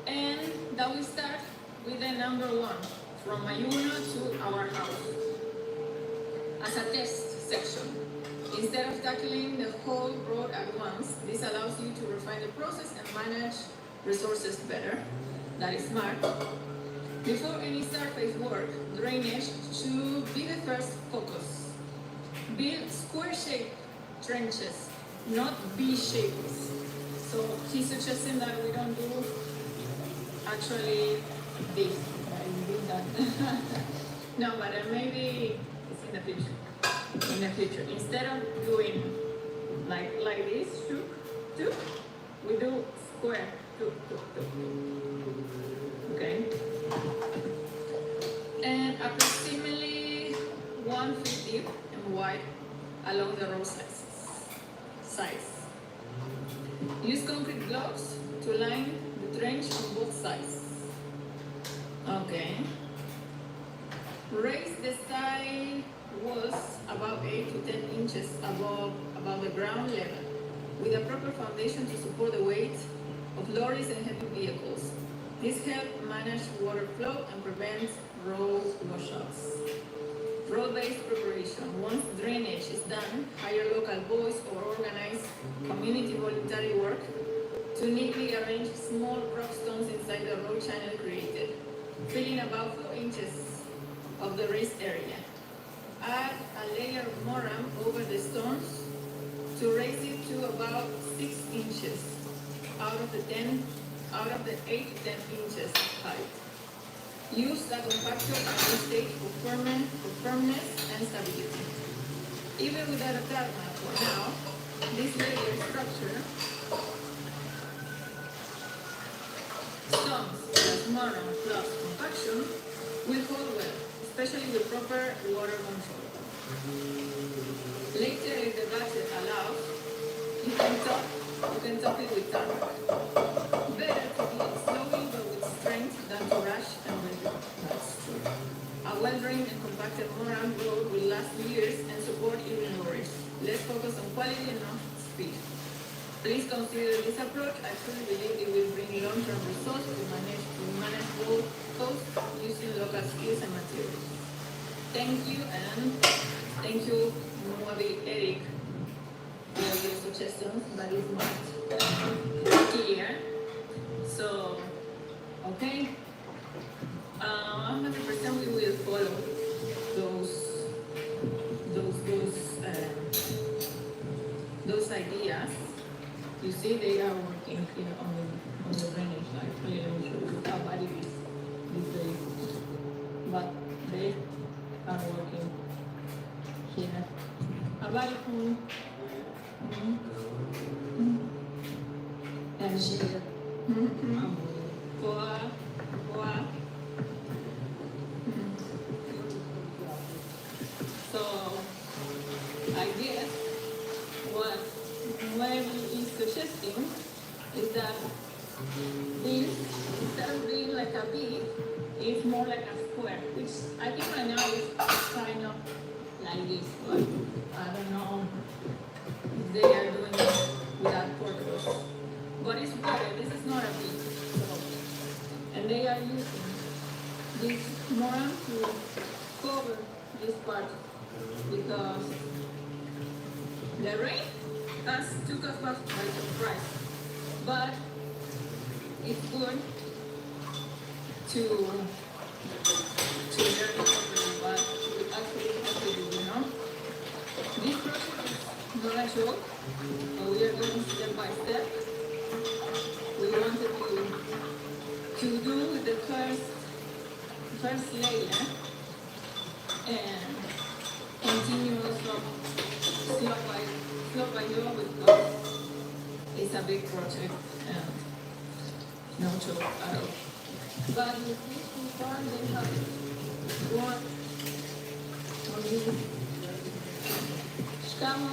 and that we start with the number 1, from Mayuno to our house, as a test section. Instead of tackling the whole road at once, this allows you to refine the process and manage resources better. That is smart. Before any surface work, drainage should be the first focus. Build square-shaped trenches not V shapes. So he's suggesting that we don't do actually this. I did that. No, but maybe it's in the future. In the future, instead of doing like this, two, we do square, two. Okay. And approximately 150 and wide along the row sides. Use concrete blocks to line the trench on both sides. Okay. Raise the side walls about 8 to 10 inches above the ground level, with a proper foundation to support the weight of lorries and heavy vehicles. This helps manage water flow and prevents road washouts. Road-based preparation. Once drainage is done, hire local boys or organize community voluntary work to neatly arrange small rock stones inside the road channel created, filling about 4 inches of the raised area. Add a layer of moram over the stones to raise it to about 6 inches out of the 8 to 10 inches height. Use a compactor at this stage for firmness and stability. Even without a tarmac for now, this layer structure, stones plus moram plus compaction, will hold well, especially with proper water control. Later, if the budget allows, you can top it with tarmac. Better to do it slowly but with strength than to rush and break it. That's true. A well-drained and compacted moram road will last years and support even lorries. Let's focus on quality and not speed. Please consider this approach. I truly believe it will bring long-term results to manage road costs using local skills and materials. Thank you, and thank you, Moabi Eric, for your suggestions. That is not clear. So, okay, 100% we will follow those ideas. You see, they are working here on the drainage. Actually, let me show you how bad it is these days. But they are working here. About it, and here. So, I guess what Mary is suggesting is that this, instead of being like a V, is more like a square, which I think right now is kind of like this, but I don't know if they are doing it without purpose. But it's better. This is not a V. So, and they are using this moram to cover this part because the rain took us by surprise. But it's good to learn what we actually have to do, you know? This project is not a joke, but we are going step by step. We wanted to do the first layer and continue slope by slope because it's a big project and no joke at all. But with this reform, they have worked on this schema.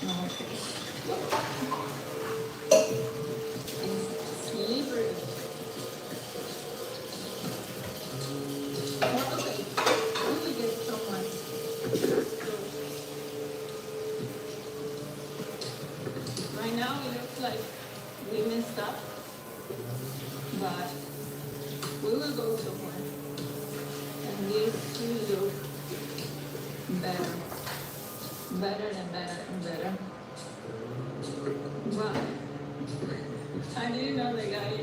Okay. It's slippery. Oh, okay. We will get someone. Right now it looks like we messed up, but we will go somewhere. And this will look better. Better and better and better. But I didn't know the guy,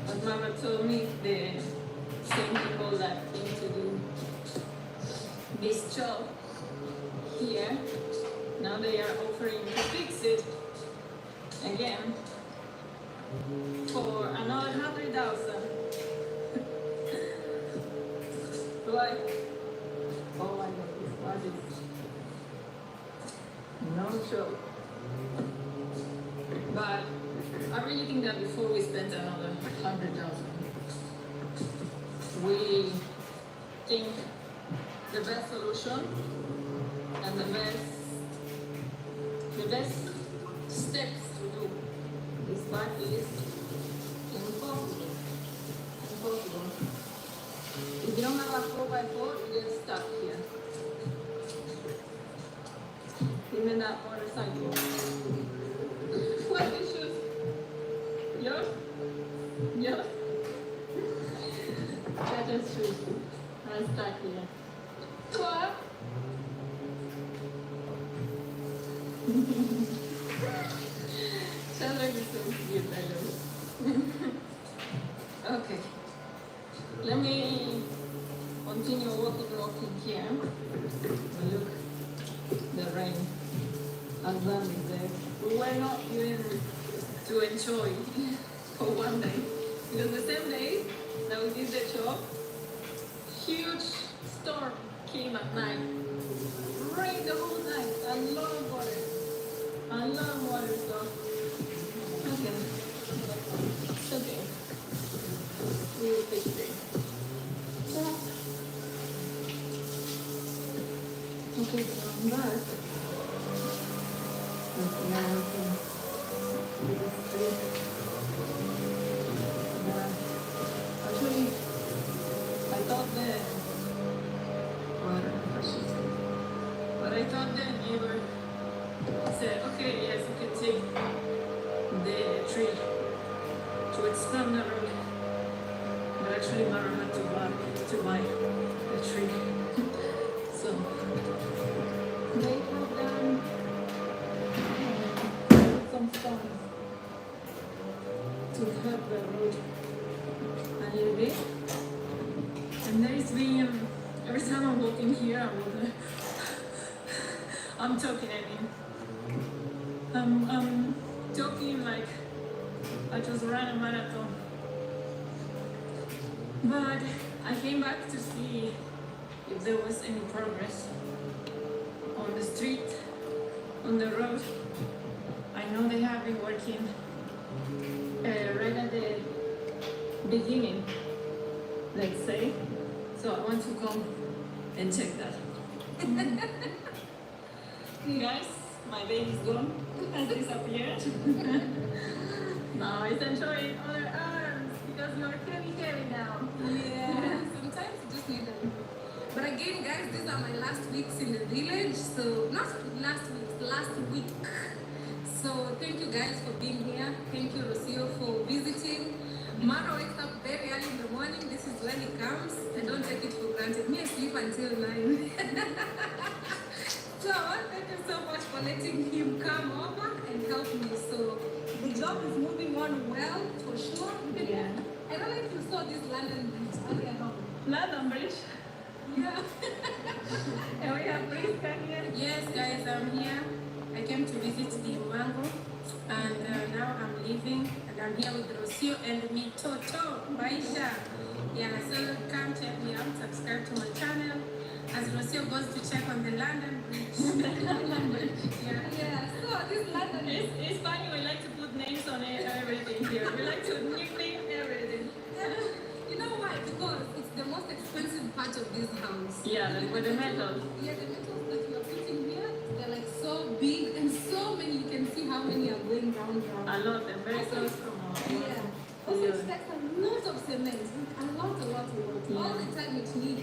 but Mama told me the same people that came to do this job here. Now they are offering to fix it again for another 100,000. Why? Oh my God, this budget. No joke. But I really think that before we spend another 100,000, we think the best solution and the best steps to do is that is impossible. Impossible. If you don't have a 4x4, you get stuck here. Even that motorcycle. What are these shoes? Yours? Yours? Better shoes. I'm stuck here. What? Chandler is so cute, I know. Okay. Let me continue walking here. Look, the rain. And then is there. We were not even to enjoy for one day. Because the same day that we did the job, huge storm came at night. Rained the whole night. A lot of water. A lot of water, so. Okay. It's okay. We will fix it. Okay, so I'm back. Okay, now we can do this straight. Actually, I thought that, well, I don't know what she said, but I thought the neighbor said, okay, yes, you can take the tree to expand the road. But actually, Mara had to buy the tree. So, they have done some stones to help the road a little bit. And there is been, every time I'm walking here, I'm talking, I mean. I'm talking like I just ran a marathon. But I came back to see if there was any progress on the street, on the road. I know they have been working right at the beginning, let's say. So I want to come and check that. Guys, my baby's gone, has disappeared. Now it's enjoying other arms because you're heavy now. Yeah, sometimes you just need them. But again, guys, these are my last weeks in the village. So, not last week, last week. So, thank you guys for being here. Thank you, Rocio, for visiting. Mara wakes up very early in the morning. This is when he comes. I don't take it for granted. Me, I sleep until 9. So, thank you so much for letting him come over and help me. So, the job is moving on well, for sure. Yeah. I don't know if you saw this London bridge earlier on. London Bridge. Yeah. And we have Priska here. Yes, guys, I'm here. I came to visit the Mango, and now I'm leaving, and I'm here with Rocio and me, Toto, Baisha. Yeah, so come check me out, subscribe to my channel. As Rocio goes to check on the London Bridge. London Bridge. Yeah, so this London is. It's funny, we like to put names on it, everything here. We like to nickname everything. You know why? Because it's the most expensive part of this house. Yeah, like with the metal. Yeah, the metals that you are putting here, they're like so big and so many. You can see how many are going round. A lot, and very close from our Yeah. Also, it takes a lot of cement. A lot. Yeah. All the time it needs.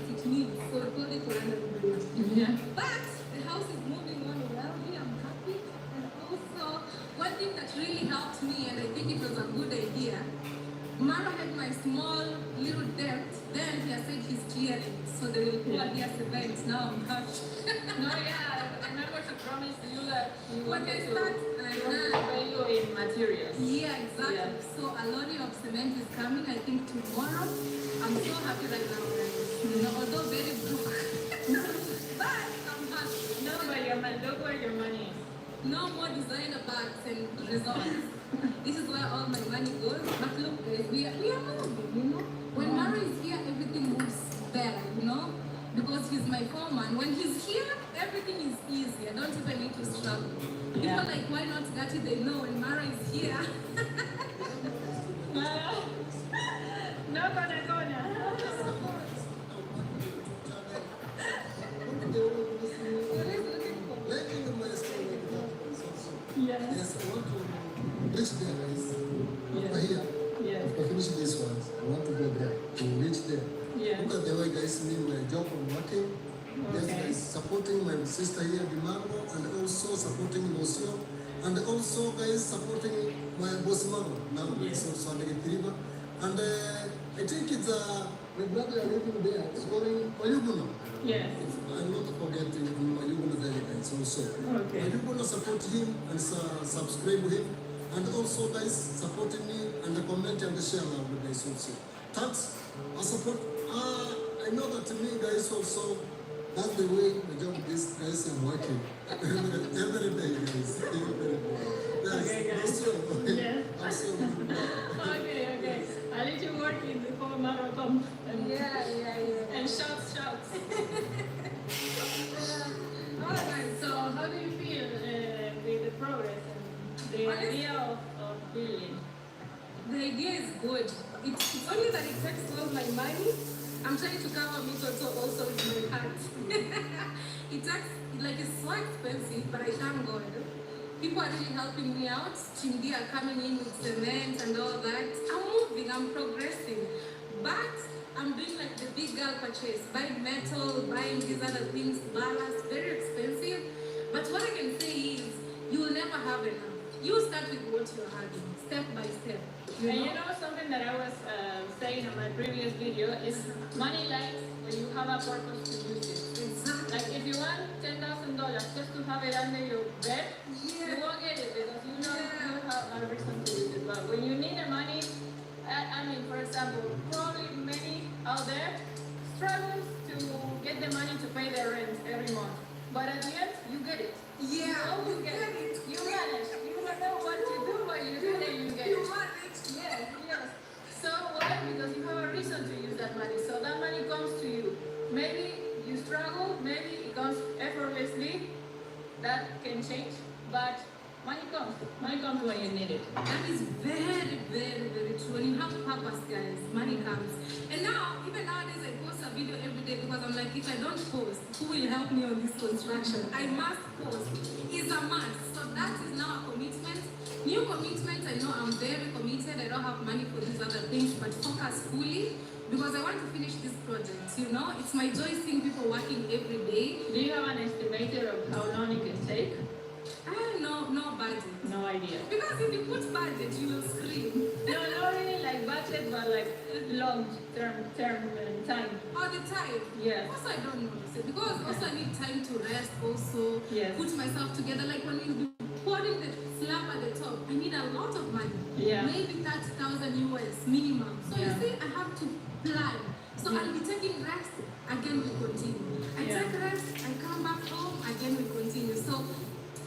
So we put it to London Bridge. Yeah. But the house is moving on well. Me, I'm happy. And also, one thing that really helped me, and I think it was a good idea, Mara had my small little debt. Then he has said he's clearing it. So they will pull here events. Now I'm happy. No, yeah, I remember she promised you that you When wanted they to start, pay you in materials. Yeah, exactly. Yeah. So a lorry of cement is coming, I think, tomorrow. I'm so happy right now, guys. You know, although very broke. But I'm happy. No, but you're No more designer bags and resorts. This is where all my money goes. But look, guys, we are moving, you know. When Mara is here, everything moves better, you know. Because he's my foreman. When he's here, everything is easy. I don't even need to struggle. People are like, why not Gatti? They know when Mara is here. No gonna. Yes. Yes, I want to reach there, guys. Yes. Over here. Yes. After finish this one, I want to go there, to reach there. Yes. Look at the way guys me my job I'm working. Yes, Okay. guys, supporting my sister here, Dimaro, and also supporting Lucio, and also guys supporting my boss Maro. Now Yes. it's also under the and I think it's my brother living there. It's going Mayuguno. Yes. I'm not forgetting Mayuguno there guys also. Okay. Mayuguno support him and subscribe him, and also guys supporting me and the comment and the share now guys also. Thanks. I support. I know that to me guys also. That's the way the job these guys are working. Every day, guys. Every day. Yes, Okay, guys. that's true. Yes. Absolutely. Okay. I need to work in the whole marathon and and shouts. Alright, so how do you feel with the progress and the idea of building? The idea is good. It's only that it takes all my money. I'm trying to cover me also with my heart. It takes, like, it's so expensive, but I thank God. People are really helping me out. Chimdi are coming in with cement and all that. I'm moving, I'm progressing. But I'm doing like the big girl purchase, buying metal, buying these other things, ballast, very expensive. But what I can say is, you will never have enough. You start with what you're having, step by step. And you know something that I was saying in my previous video is money lies when you have a purpose to use it. Exactly. Like if you want $10,000 just to have it under your bed, you won't get it because you don't have a reason to use it. But when you need the money, I mean, for example, probably many out there struggle to get the money to pay their rent every month. But at the end, you get it. Yeah, You get it. You manage. You don't know what to do, but you do it and you get it. Yes. So why? Because you have a reason to use that money. So that money comes to you. Maybe you struggle, maybe it comes effortlessly. That can change, but money comes. Money comes when you need it. That is very, very, very true. When you have purpose, guys, money comes. And now, even nowadays, I post a video every day because I'm like, if I don't post, who will help me on this construction? I must post. It's a must. So that is now a commitment. New commitment, I know I'm very committed. I don't have money for these other things, but focus fully because I want to finish this project, you know? It's my joy seeing people working every day. Do you have an estimator of how long it can take? No budget. No idea. Because if you put budget, you will scream. No, not really like budget, but like long term time. All the time. Yes. Also, I don't know. Because also I need time to rest also. Yes. Put myself together. Like when you pouring the slab at the top, I need a lot of money. Yeah. Maybe 30,000 US minimum. So Yeah. you see, I have to plan. So I'll be taking rest, again we continue. I take rest, I come back home, again we continue. So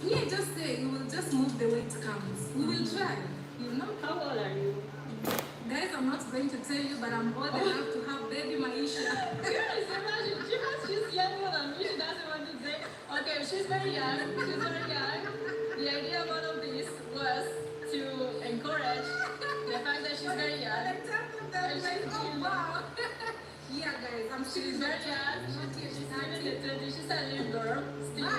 me, I just say we will just move the way it comes. We will try, you know? How old are you? Guys, I'm not going to tell you, but I'm old enough to have baby Maisha. Yes, imagine. She's younger than me. She doesn't want to say. Okay, she's very young. The idea of all of this was to encourage the fact that she's very young. I'm like, oh wow. Yeah, guys, I'm She's very young. She's still in the 30s. She's a little girl. Still.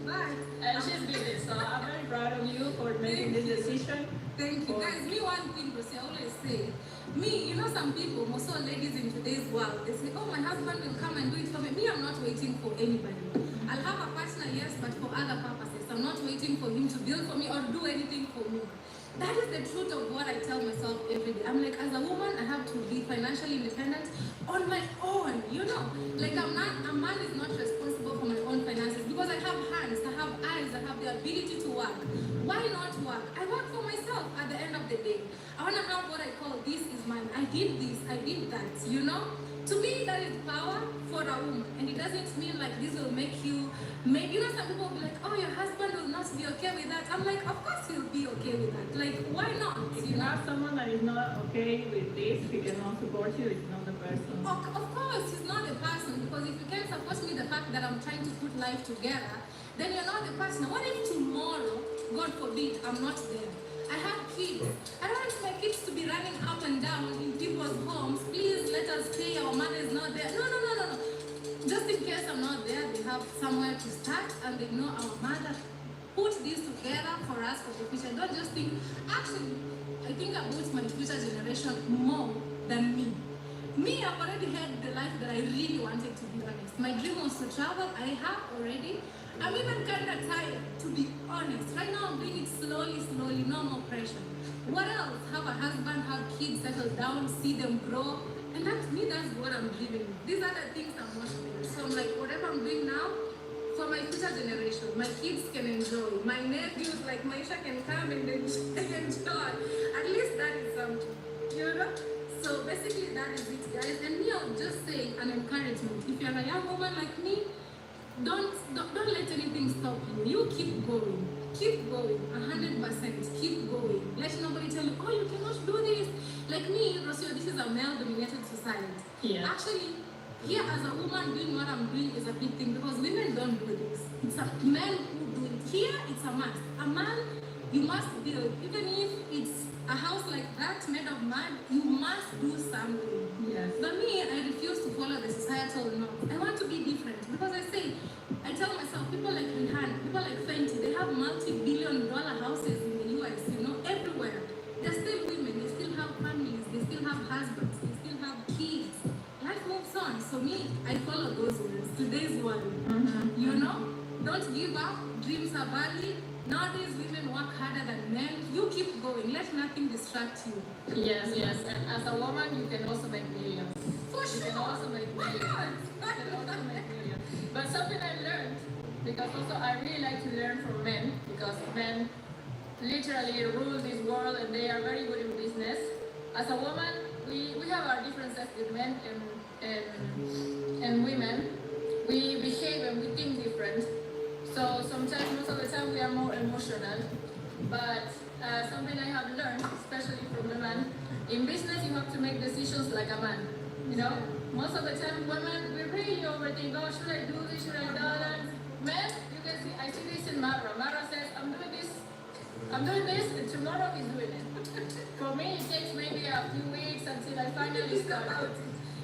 Bye. And she's busy, so I'm very proud of you for making this decision. Thank you. Guys, me one thing, Lucy, I always say, me, you know some people, most of ladies in today's world, they say, oh, my husband will come and do it for me. Me, I'm not waiting for anybody. I'll have a partner, yes, but for other purposes. I'm not waiting for him to build for me or do anything for me. That is the truth of what I tell myself every day. I'm like, as a woman, I have to be financially independent on my own, you know? Like a man is not responsible for my own finances because I have hands, I have eyes, I have the ability to work. Why not work? I work for myself at the end of the day. I want to have what I call, this is mine. I did this, I did that, you know? To me, that is power for a woman. And it doesn't mean like this will make you, maybe, you know, some people will be like, oh, your husband will not be okay with that. I'm like, of course he'll be okay with that. Like, why not? If you have someone that is not okay with this, he cannot support you, it's not the person. Of course, he's not the person, because if you can't support me the fact that I'm trying to put life together, then you're not the person. What if tomorrow, God forbid, I'm not there? I have kids. I don't want my kids to be running up and down in people's homes. Please let us stay, our mother is not there. No. Just in case I'm not there, they have somewhere to start, and they know our mother put this together for us for the future. Don't just think, actually, I think about my future generation more than me. Me, I've already had the life that I really wanted, to be honest. My dream was to travel. I have already. I'm even kind of tired, to be honest. Right now, I'm doing it slowly, no more pressure. What else? Have a husband, have kids, settle down, see them grow. And that's me, that's what I'm dreaming. These are the things I'm watching. So I'm like, whatever I'm doing now, for my future generation, my kids can enjoy. My nephews, like Maisha, can come and enjoy. At least that is something, you know? So basically that is it, guys. And me, I'll just say an encouragement. If you're a young woman like me, don't let anything stop you. You keep going. Keep going. 100%. Keep going. Let nobody tell you, oh, you cannot do this. Like me, Rocio, this is a male-dominated society. Yeah. Actually, here as a woman doing what I'm doing is a big thing, because women don't do this. It's a men who do it. Here, it's a must. A man, you must build. Even if it's a house like that made of mud, you must do something. Yes. But me, I refuse to follow the societal norm. I want to be different, because I tell myself, people like Rihanna, people like Fenty, they have multi-billion-dollar houses in the US, you know, everywhere. They're still women, they still have families, they still have husbands, they still have kids. Life moves on. So me, I follow those words. Today's world. You know, don't give up. Dreams are valid. Nowadays, women work harder than men. You keep going. Let nothing distract you. Yes. And as a woman, you can also make millions. For sure. You can also make millions. You can also make millions. But something I learned, because also I really like to learn from men, because men literally rule this world and they are very good in business. As a woman, we have our differences with men and women. We behave and we think different. So sometimes, most of the time, we are more emotional. But something I have learned, especially from a man, in business you have to make decisions like a man. You know, most of the time, women, we really overthink, oh, should I do this, should I do that? Men, you can see, I see this in Mara. Mara says, I'm doing this, and tomorrow he's doing it. For me, it takes maybe a few weeks until I finally start.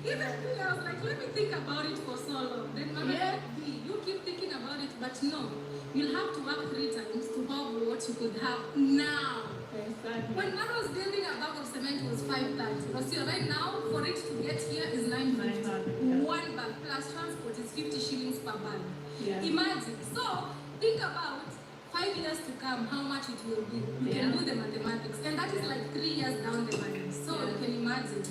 Even me, I was like, let me think about it for so long. Then Mama said, you keep thinking about it, but no. You'll have to work 3 times to have what you could have now. Exactly. When Mama was building a bag of cement, it was 530. But see, right now, for it to get here is 950. 900, yeah. One bag plus transport is 50 shillings per bag. Yeah. Imagine. So, think about 5 years to come, how much it will be. You can do the mathematics. And that is like 3 years down the line. So, you can imagine.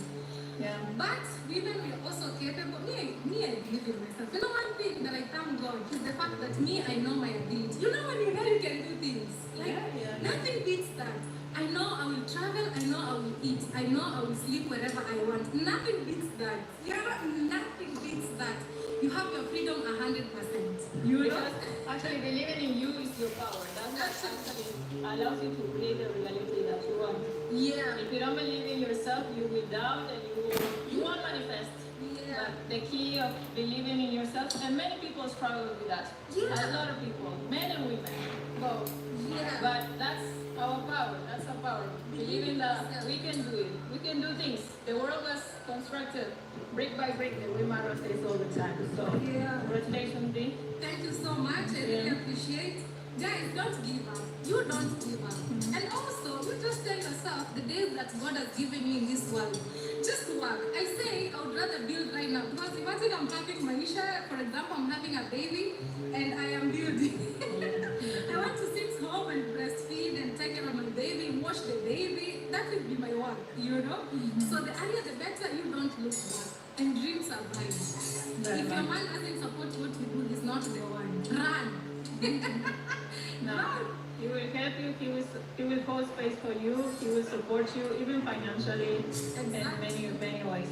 Yeah. But women, we are also capable. Me, I believe in myself. You know, one thing that I thank God is the fact that me, I know my ability. You know, when you know you can do things. Like, nothing beats that. I know I will travel, I know I will eat, I know I will sleep wherever I want. Nothing beats that. You know, nothing beats that. You have your freedom 100%. You know? Because actually believing in you is your power. That's what actually allows you to create the reality that you want. Yeah. If you don't believe in yourself, you will doubt and you won't manifest. Yeah. But the key of believing in yourself, and many people struggle with that. Yeah. A lot of people, men and women, both. Yeah. But that's our power. That's our power. Believing that we can do it. We can do things. The world was constructed brick by brick, the way Mara says all the time. So, congratulations, Dee. Thank you so much. I really appreciate. Guys, don't give up. You don't give up. And also, you just tell yourself the days that God has given you in this world. Just work. I say I would rather build right now. Because imagine I'm having Maisha, for example, I'm having a baby and I am building. I want to sit home and breastfeed and take care of my baby, wash the baby. That will be my work, you know? So the earlier the better, you don't look back. And dreams are mine. If your man doesn't support what you do, he's not the one. Run. No, he will help you, he will hold space for you, he will support you, even financially, in many ways.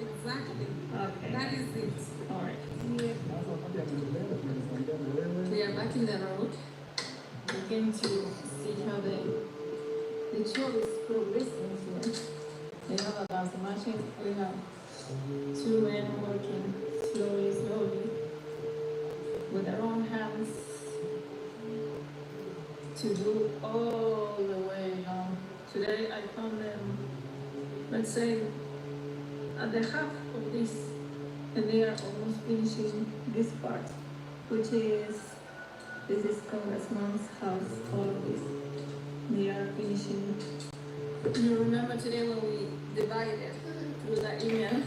Exactly. Okay. That is it. All right. We are back in the road. We came to see how the show is progressing here. They have about the machine. We have two men working slowly with their own hands to do all the way down. Today I found them, let's say, at the half of this, and they are almost finishing this part, which is, this is Congressman's house, all of this. They are finishing. You remember today when we divided through that email?